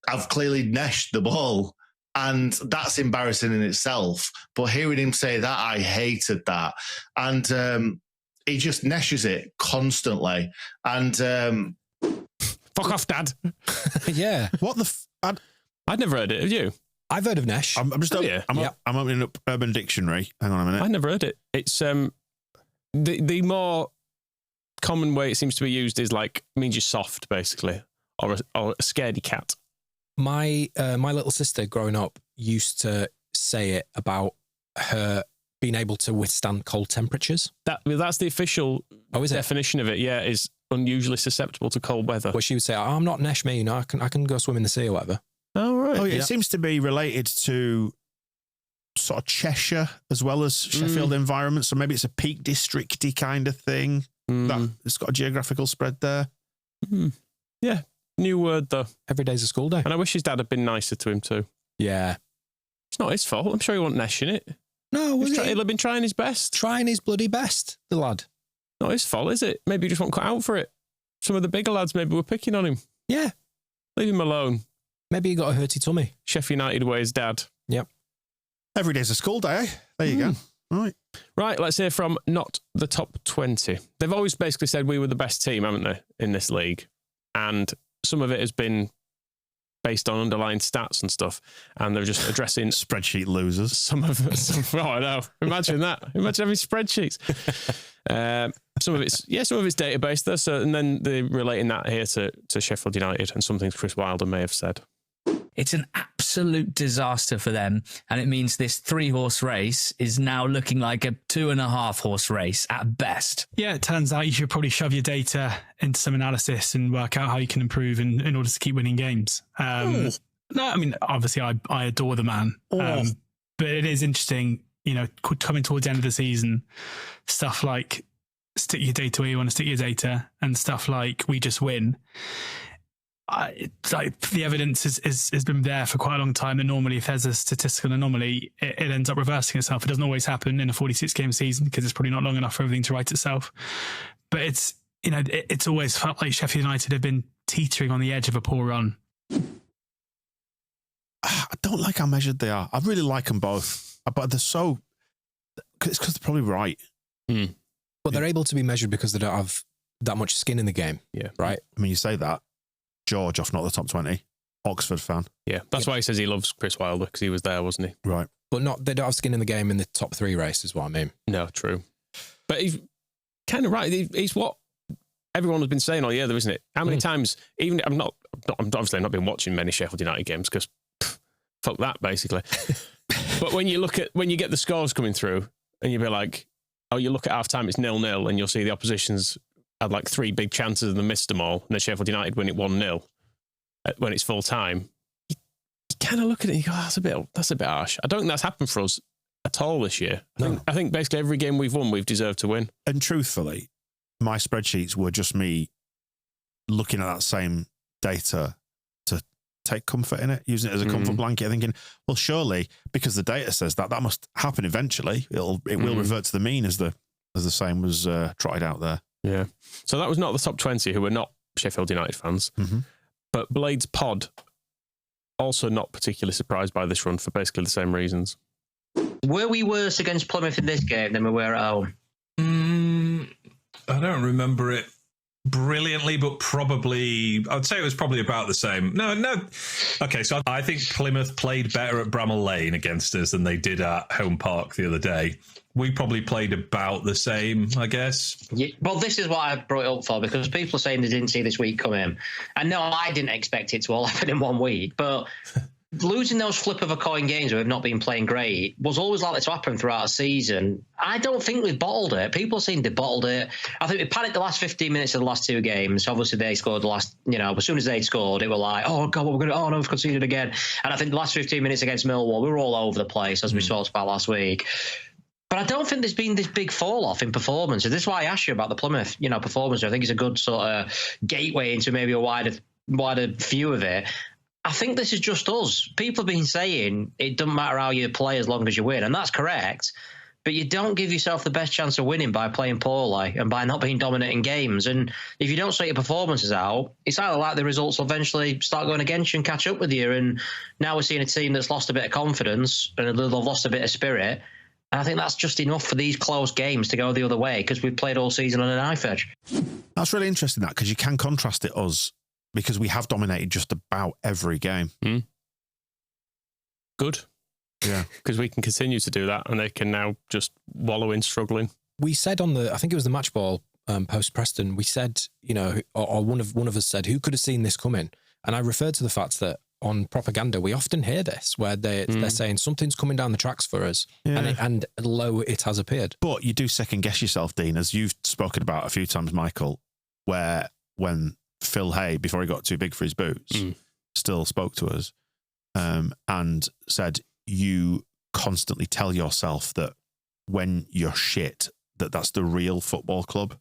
I've clearly neshed the ball. And that's embarrassing in itself. But hearing him say that, I hated that. And he just neshes it constantly. And fuck off, Dad. Yeah. What the... I'd never heard it. Have you? I've heard of nesh. I'm opening up Urban Dictionary. Hang on a minute. I've never heard it. It's the more common way it seems to be used is like means you're soft, basically, or a scaredy cat. My little sister growing up used to say it about her being able to withstand cold temperatures. That's the official definition of it. Yeah, is unusually susceptible to cold weather. Well, she would say, "I'm not nesh, me. You know, I can go swim in the sea or whatever." Oh right. Oh yeah, it seems to be related to sort of Cheshire as well as Sheffield environment. So maybe it's a Peak District-y kind of thing. That it's got a geographical spread there. Yeah. New word, though. Every day's a school day. And I wish his dad had been nicer to him, too. Yeah. It's not his fault. I'm sure he wasn't neshing it. No, he'll have been trying his best. Trying his bloody best, the lad. Not his fault, is it? Maybe he just won't cut out for it. Some of the bigger lads maybe were picking on him. Yeah. Leave him alone. Maybe he got a hurty tummy. Sheffield United way his dad. Yep. Every day's a school day, eh? There you go. Right, let's hear from not the top 20. They've always basically said we were the best team, haven't they, in this league? And some of it has been based on underlying stats and stuff, and they're just addressing spreadsheet losers. Some oh, I know. Imagine that. Imagine having spreadsheets. Some of it's database though. So, and then they're relating that here to Sheffield United and some things Chris Wilder may have said. It's an absolute disaster for them, and it means this 3-horse race is now looking like a 2.5-horse race at best. Yeah, it turns out you should probably shove your data into some analysis and work out how you can improve in order to keep winning games. No, I mean, obviously I adore the man, but it is interesting, you know, coming towards the end of the season, stuff like stick your data where you want to stick your data and stuff like we just win. Like the evidence has been there for quite a long time, and normally if there's a statistical anomaly, it ends up reversing itself. It doesn't always happen in a 46-game season because it's probably not long enough for everything to right itself. But it's, you know, it's always felt like Sheffield United have been teetering on the edge of a poor run. I don't like how measured they are. I really like them both, but they're so... It's because they're probably right. But they're able to be measured because they don't have that much skin in the game. Yeah. Right? I mean, you say that. George off not the top 20. Oxford fan. Yeah, that's why he says he loves Chris Wilder, because he was there, wasn't he? Right. But they don't have skin in the game in the top 3 race, is what I mean. No, true. But he's kind of right. He's what everyone has been saying all year, though, isn't it? How many times, even I'm obviously not been watching many Sheffield United games because fuck that, basically. But when you get the scores coming through and you'll be like, oh, you look at half time, it's 0-0, and you'll see the opposition's had like 3 big chances and they missed them all, and then Sheffield United win it 1-0 when it's full time. You kind of look at it and you go, oh, that's a bit harsh. I don't think that's happened for us at all this year. I think basically every game we've won, we've deserved to win. And truthfully, my spreadsheets were just me looking at that same data to take comfort in it, using it as a comfort blanket, thinking, well, surely because the data says that must happen eventually. It will revert to the mean, as the saying was trotted out there. Yeah. So that was not the top 20 who were not Sheffield United fans. But Blades Pod, also not particularly surprised by this run for basically the same reasons. Were we worse against Plymouth in this game than we were at home? I don't remember it brilliantly, but probably, I'd say it was probably about the same. No. Okay, so I think Plymouth played better at Bramall Lane against us than they did at Home Park the other day. We probably played about the same, I guess. Yeah, well, this is what I brought it up for, because people are saying they didn't see this week come in. And no, I didn't expect it to all happen in 1 week, but losing those flip of a coin games where we've not been playing great was always likely to happen throughout a season. I don't think we've bottled it. People seem they bottled it. I think we panicked the last 15 minutes of the last two games. Obviously, they scored the last, as soon as they scored, it were like, oh, God, what we're going to, oh, no, we've conceded again. And I think the last 15 minutes against Millwall, we were all over the place, as we talked about last week. But I don't think there's been this big fall off in performance. This is why I asked you about the Plymouth, performance. I think it's a good sort of gateway into maybe a wider view of it. I think this is just us. People have been saying it doesn't matter how you play as long as you win, and that's correct. But you don't give yourself the best chance of winning by playing poorly and by not being dominant in games. And if you don't sort your performances out, it's either like the results will eventually start going against you and catch up with you. And now we're seeing a team that's lost a bit of confidence and they've lost a bit of spirit. And I think that's just enough for these close games to go the other way because we've played all season on a knife edge. That's really interesting, that, because you can contrast it us, because we have dominated just about every game. Good. Yeah. Because we can continue to do that and they can now just wallow in struggling. We said I think it was the match ball post Preston, we said, or one of us said, who could have seen this coming? And I referred to the fact that on propaganda, we often hear this, where they're saying something's coming down the tracks for us, and lo, it has appeared. But you do second guess yourself, Dean, as you've spoken about a few times, Michael, where when Phil Hay, before he got too big for his boots, still spoke to us and said, you constantly tell yourself that when you're shit, that's the real football club,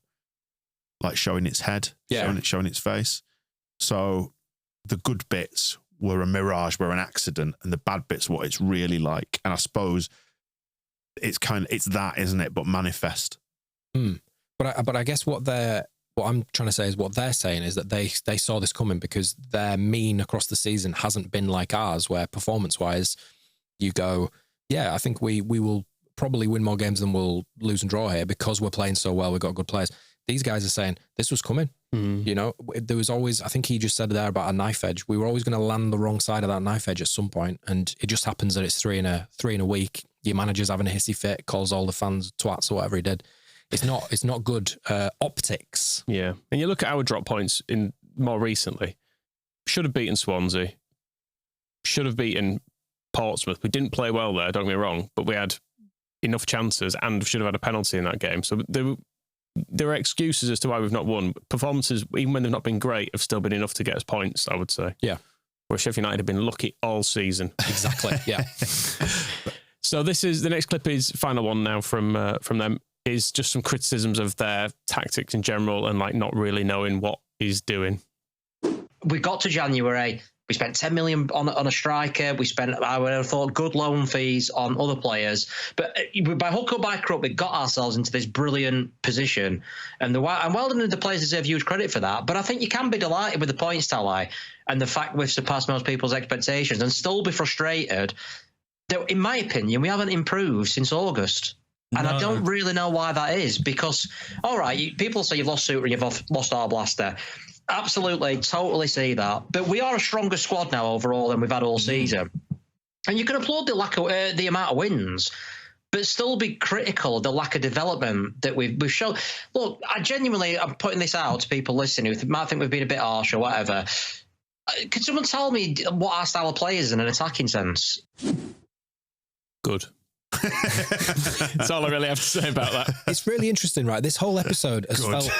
like showing its head, showing its face. So the good bits were a mirage, were an accident, and the bad bits what it's really like. And I suppose it's that, isn't it? But manifest. But I guess what I'm trying to say is what they're saying is that they saw this coming because their mean across the season hasn't been like ours, where performance-wise you go, I think we will probably win more games than we'll lose and draw here because we're playing so well, we've got good players. These guys are saying this was coming. There was always, I think he just said there about a knife edge. We were always going to land the wrong side of that knife edge at some point, and it just happens that it's three in a week. Your manager's having a hissy fit, calls all the fans twats or whatever he did. It's not good optics. Yeah, and you look at our drop points in more recently. Should have beaten Swansea. Should have beaten Portsmouth. We didn't play well there, don't get me wrong, but we had enough chances and should have had a penalty in that game. So there are excuses as to why we've not won. Performances, even when they've not been great, have still been enough to get us points, I would say. Yeah. Where Sheffield United have been lucky all season. Exactly, yeah. So the next clip is final one now from them, is just some criticisms of their tactics in general and like not really knowing what he's doing. We got to January. We spent 10 million on a striker. We spent, I would have thought, good loan fees on other players. But by hook or by crook, we got ourselves into this brilliant position. And well done, the players deserve huge credit for that. But I think you can be delighted with the points tally and the fact we've surpassed most people's expectations and still be frustrated that, in my opinion, we haven't improved since August. And I don't really know why that is, because, all right, people say you've lost Suter and you've lost Arblaster. Absolutely, totally see that. But we are a stronger squad now overall than we've had all season. And you can applaud the lack of the amount of wins, but still be critical of the lack of development that we've shown. Look, I'm putting this out to people listening who might think we've been a bit harsh or whatever. Could someone tell me what our style of play is in an attacking sense? Good. That's all I really have to say about that. It's really interesting, right? This whole episode has felt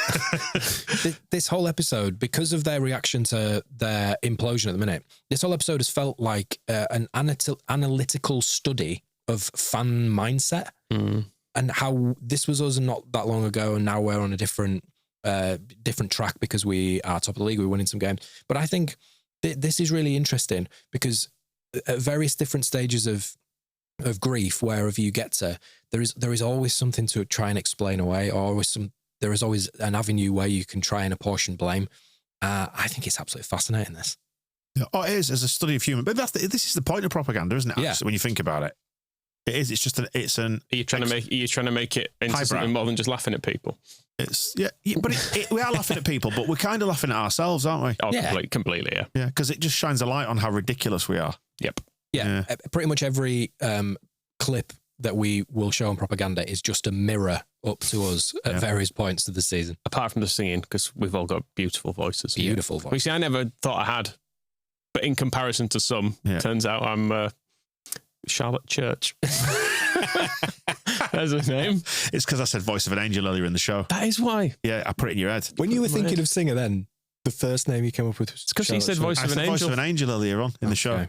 this whole episode, because of their reaction to their implosion at the minute, this whole episode has felt like an analytical study of fan mindset and how this was us not that long ago, and now we're on a different track because we are top of the league, we're winning some games. But I think this is really interesting because at various different stages of grief, wherever you get to, there is always something to try and explain away, or there is always an avenue where you can try and apportion blame. I think it's absolutely fascinating, this. Oh, it is, as a study of human. But this is the point of propaganda, isn't it? Yeah. When you think about it, it is. It's just Are you trying to make it into something more than just laughing at people? But we are laughing at people, but we're kind of laughing at ourselves, aren't we? Oh, yeah. Completely, yeah. Yeah, because it just shines a light on how ridiculous we are. Yep. Yeah. Pretty much every clip that we will show on propaganda is just a mirror up to us at various points of the season. Apart from the singing, because we've all got beautiful voices. Beautiful voices. You see, I never thought I had But in comparison to some, turns out I'm Charlotte Church. There's his name. It's because I said voice of an angel earlier in the show. That is why. Yeah, I put it in your head. When you were thinking of singer then, the first name you came up with was because he said voice of an angel. Voice of an angel earlier on in the show.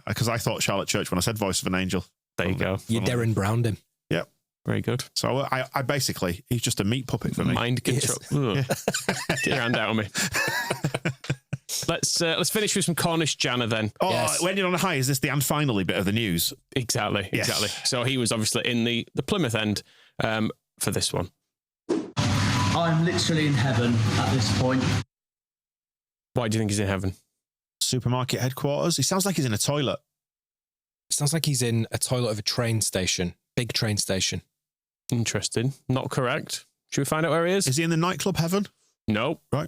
Because I thought Charlotte Church when I said voice of an angel. There you go. You Darren Browned him. Yep. Very good. So I basically, he's just a meat puppet for me. Mind control. Get your hand out on me. Let's finish with some Cornish Jana then. Oh, yes. When you're on a high, is this the and finally bit of the news? Exactly. So he was obviously in the Plymouth end for this one. I'm literally in heaven at this point. Why do you think he's in heaven? Supermarket headquarters. He sounds like he's in a toilet. Sounds like he's in a toilet of a train station. Big train station. Interesting. Not correct. Should we find out where he is? Is he in the nightclub heaven? No. Right.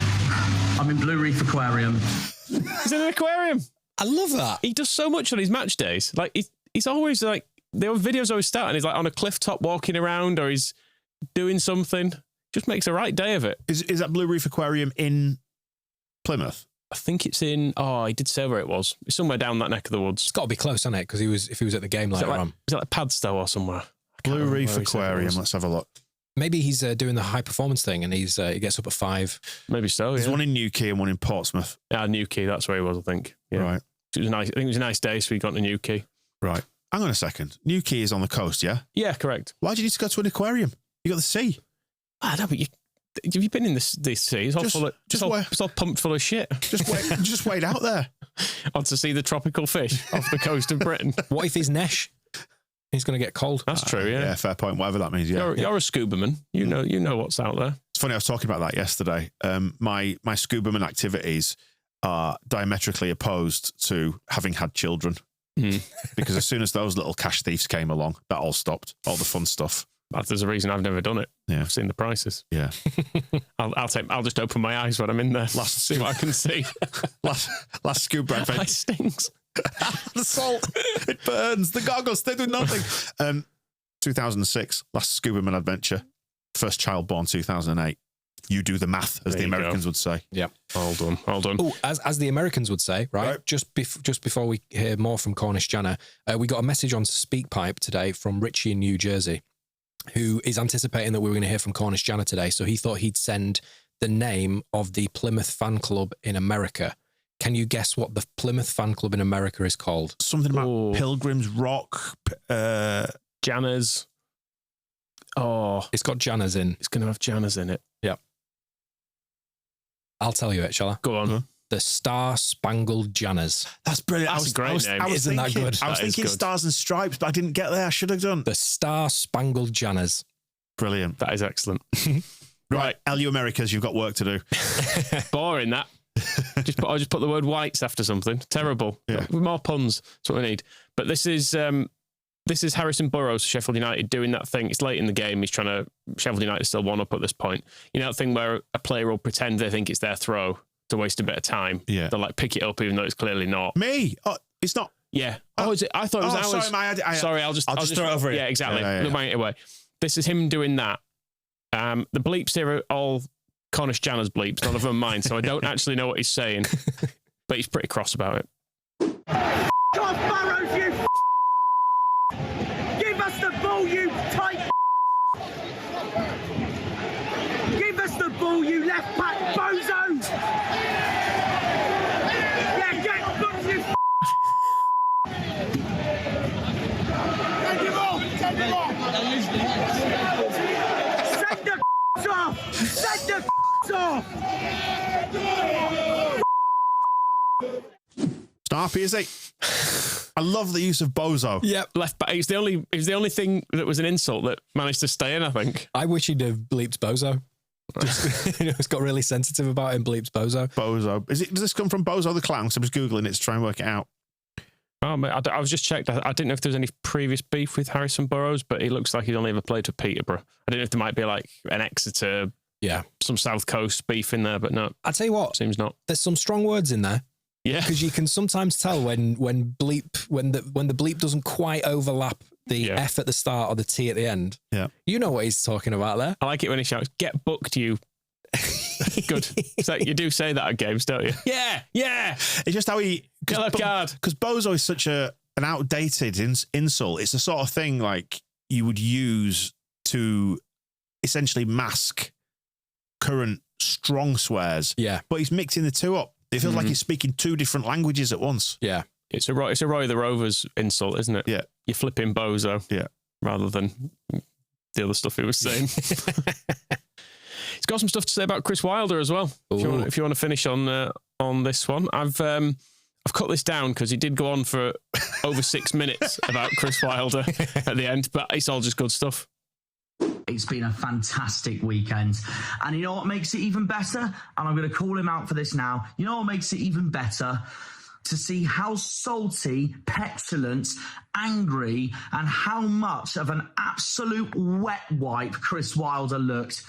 I'm in Blue Reef Aquarium. He's in an aquarium. I love that. He does so much on his match days. Like he's always like, the videos always start and he's like on a cliff top walking around or he's doing something. Just makes a right day of it. Is that Blue Reef Aquarium in Plymouth? I think it's in. Oh, he did say where it was. It's somewhere down that neck of the woods. It's got to be close, hasn't it? Because if he was at the game later on. Is it like Padstow or somewhere? Blue Reef Aquarium. Let's have a look. Maybe he's doing the high performance thing, and he gets up at 5. Maybe so. There's one in Newquay and one in Portsmouth. Yeah, Newquay. That's where he was. I think. Yeah. Right. It was nice. I think it was a nice day, so he got to Newquay. Right. Hang on a second. Newquay is on the coast, yeah. Yeah, correct. Why do you need to go to an aquarium? You got the sea. I know, but have you been in this sea? It's all it's all pumped full of shit. Just wade out there. Or to see the tropical fish off the coast of Britain. What if he's Nesh? He's going to get cold. That's true, yeah. Yeah, fair point. Whatever that means, yeah. You're a scuba man. You know what's out there. It's funny, I was talking about that yesterday. My scuba man activities are diametrically opposed to having had children. Because as soon as those little cash thieves came along, that all stopped. All the fun stuff. There's a reason I've never done it. Yeah. I've seen the prices. Yeah. I'll just open my eyes when I'm in there. See what I can see. last scuba adventure. It stings. The salt, it burns. The goggles, they do nothing. 2006, last scuba man adventure. First child born 2008. You do the math, as the Americans would say. Yeah. All done. Oh, as the Americans would say, right? Just before we hear more from Cornish Jana, we got a message on SpeakPipe today from Richie in New Jersey, who is anticipating that we were going to hear from Cornish Jana today. So he thought he'd send the name of the Plymouth fan club in America. Can you guess what the Plymouth fan club in America is called? Something about Pilgrims Rock, Janas. Oh, it's got Janas in. It's going to have Janas in it. Yeah. I'll tell you it, shall I? Go on. The Star Spangled Janas. That's brilliant. That's a great name. Isn't that good? I was thinking Stars and Stripes, but I didn't get there. I should have done. The Star Spangled Janas. Brilliant. That is excellent. Right. LU Americas, you've got work to do. Boring, that. I just put the word whites after something. Terrible. Yeah. With more puns. That's what we need. But this is Harrison Burrows, Sheffield United, doing that thing. It's late in the game. He's trying to. Sheffield United still one up at this point. You know that thing where a player will pretend they think it's their throw to waste a bit of time. Yeah. They'll like pick it up even though it's clearly not. Me? Oh, it's not. Yeah. Oh, is it? I thought it was ours. Sorry, I'll just throw it over it. Yeah, exactly. Yeah. Bang it away. This is him doing that. The bleeps here are all Cornish Jana's bleeps, none of them mine, so I don't actually know what he's saying. But he's pretty cross about it. God, Burrows, you give us the ball, you tight. Give us the ball, you left back bozo. Yeah, get booked, you Send him off. Send the off. Snarpy, is he? I love the use of bozo. Yeah, left back. It's the only thing that was an insult that managed to stay in, I think. I wish he'd have bleeped bozo. Just, it's got really sensitive about him. Bleeps bozo. Bozo. Does this come from Bozo the Clown? So I was Googling it to try and work it out. Oh, I was just checked. I didn't know if there was any previous beef with Harrison Burrows, but he looks like he's only ever played for Peterborough. I didn't know if there might be like an Exeter, some South Coast beef in there, but no. I'll tell you what, seems not. There's some strong words in there. Yeah, because you can sometimes tell when the bleep doesn't quite overlap the F at the start or the T at the end. Yeah, you know what he's talking about there. I like it when he shouts, "Get booked, you." Good. So you do say that at games, don't you? Yeah. It's just how he... Yellow card. Because bozo is such an outdated insult. It's the sort of thing like you would use to essentially mask current strong swears. Yeah. But he's mixing the two up. It feels like he's speaking two different languages at once. Yeah. It's a Roy the Rovers insult, isn't it? Yeah. You're flipping bozo. Yeah. Rather than the other stuff he was saying. He's got some stuff to say about Chris Wilder as well. If you want to finish on this one. I've cut this down because he did go on for over 6 minutes about Chris Wilder at the end, but it's all just good stuff. It's been a fantastic weekend. And you know what makes it even better? And I'm going to call him out for this now. You know what makes it even better? To see how salty, petulant, angry, and how much of an absolute wet wipe Chris Wilder looked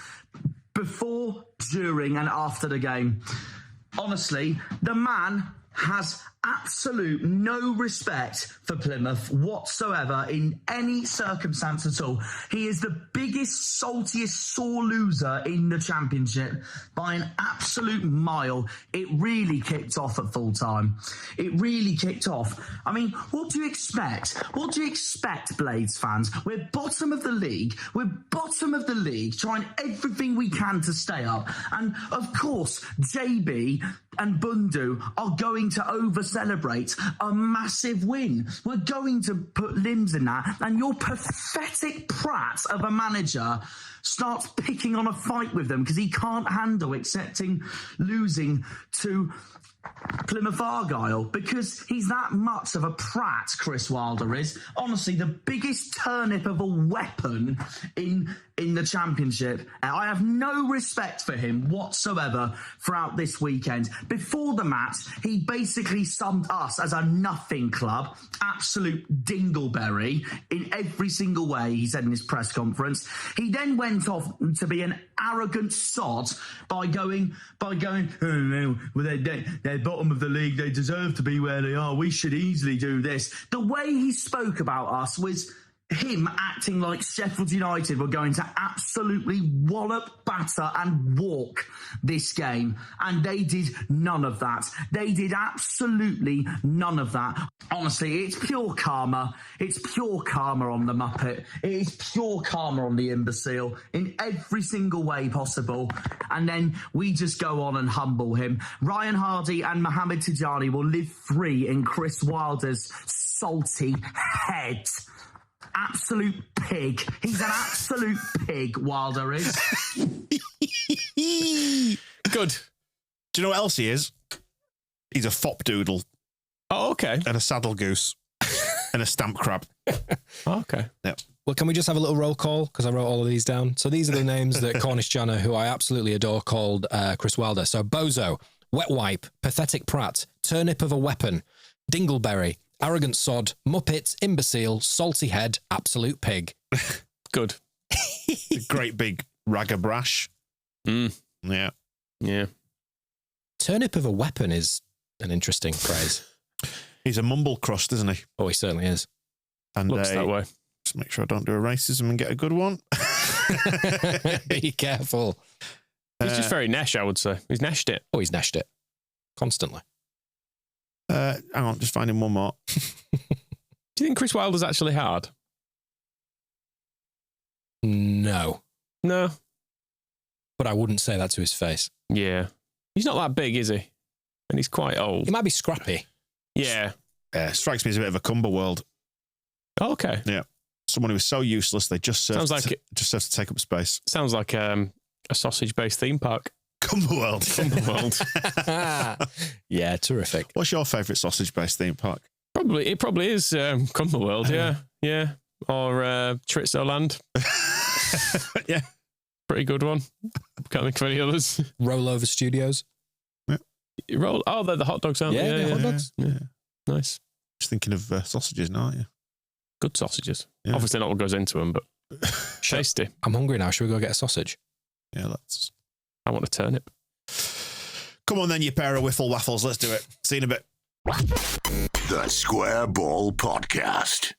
before, during, and after the game. Honestly, the man has absolute no respect for Plymouth whatsoever in any circumstance at all. He is the biggest, saltiest, sore loser in the Championship by an absolute mile. It really kicked off at full time. It really kicked off. I mean, what do you expect? What do you expect, Blades fans? We're bottom of the league. We're bottom of the league, trying everything we can to stay up. And of course, JB and Bundu are going to over-celebrate a massive win. We're going to put limbs in that, and your pathetic prat of a manager starts picking on a fight with them because he can't handle accepting losing to Plymouth Argyle, because he's that much of a prat, Chris Wilder is. Honestly, the biggest turnip of a weapon in the Championship. I have no respect for him whatsoever throughout this weekend. Before the match, he basically summed us as a nothing club, absolute dingleberry in every single way, he said in his press conference. He then went off to be an arrogant sod by going, oh no, well, they're bottom of the league, they deserve to be where they are, we should easily do this. The way he spoke about us was him acting like Sheffield United were going to absolutely wallop, batter and walk this game. And they did none of that. They did absolutely none of that. Honestly, it's pure karma. It's pure karma on the Muppet. It is pure karma on the imbecile in every single way possible. And then we just go on and humble him. Ryan Hardy and Mohamed Tijani will live free in Chris Wilder's salty head. Absolute pig. He's an absolute pig, Wilder is. Good. Do you know what else he is? He's a fop doodle. Oh, okay. And a saddle goose. And a stamp crab. Okay. Yep. Well, can we just have a little roll call? Because I wrote all of these down. So these are the names that Cornish Janner, who I absolutely adore, called Chris Wilder. So bozo, wet wipe, pathetic prat, turnip of a weapon, dingleberry, arrogant sod, muppet, imbecile, salty head, absolute pig. Good. A great big ragabrash. Yeah. Yeah. Turnip of a weapon is an interesting phrase. He's a mumble crust, isn't he? Oh, he certainly is. And looks that way. Just make sure I don't do a racism and get a good one. Be careful. He's just very nesh, I would say. He's neshed it. Oh, he's neshed it. Constantly. Hang on, just finding one more. Do you think Chris Wilder's actually hard? No. No. But I wouldn't say that to his face. Yeah. He's not that big, is he? And he's quite old. He might be scrappy. Yeah. Strikes me as a bit of a Cumberworld. Oh, okay. Yeah. Someone who is so useless, they just serve, just have to take up space. Sounds like a sausage-based theme park. Cumberworld. Yeah, terrific. What's your favourite sausage-based theme park? It probably is Cumberworld, yeah. Or Tritzoland. Yeah. Pretty good one. Can't think of any others. Rollover Studios. Yeah. They're the hot dogs, aren't they? Yeah, hot dogs. Yeah. Nice. Just thinking of sausages now, aren't you? Good sausages. Yeah. Obviously not what goes into them, but tasty. I'm hungry now. Should we go get a sausage? Yeah, I want a turnip. Come on then, you pair of wiffle waffles. Let's do it. See you in a bit. The Square Ball Podcast.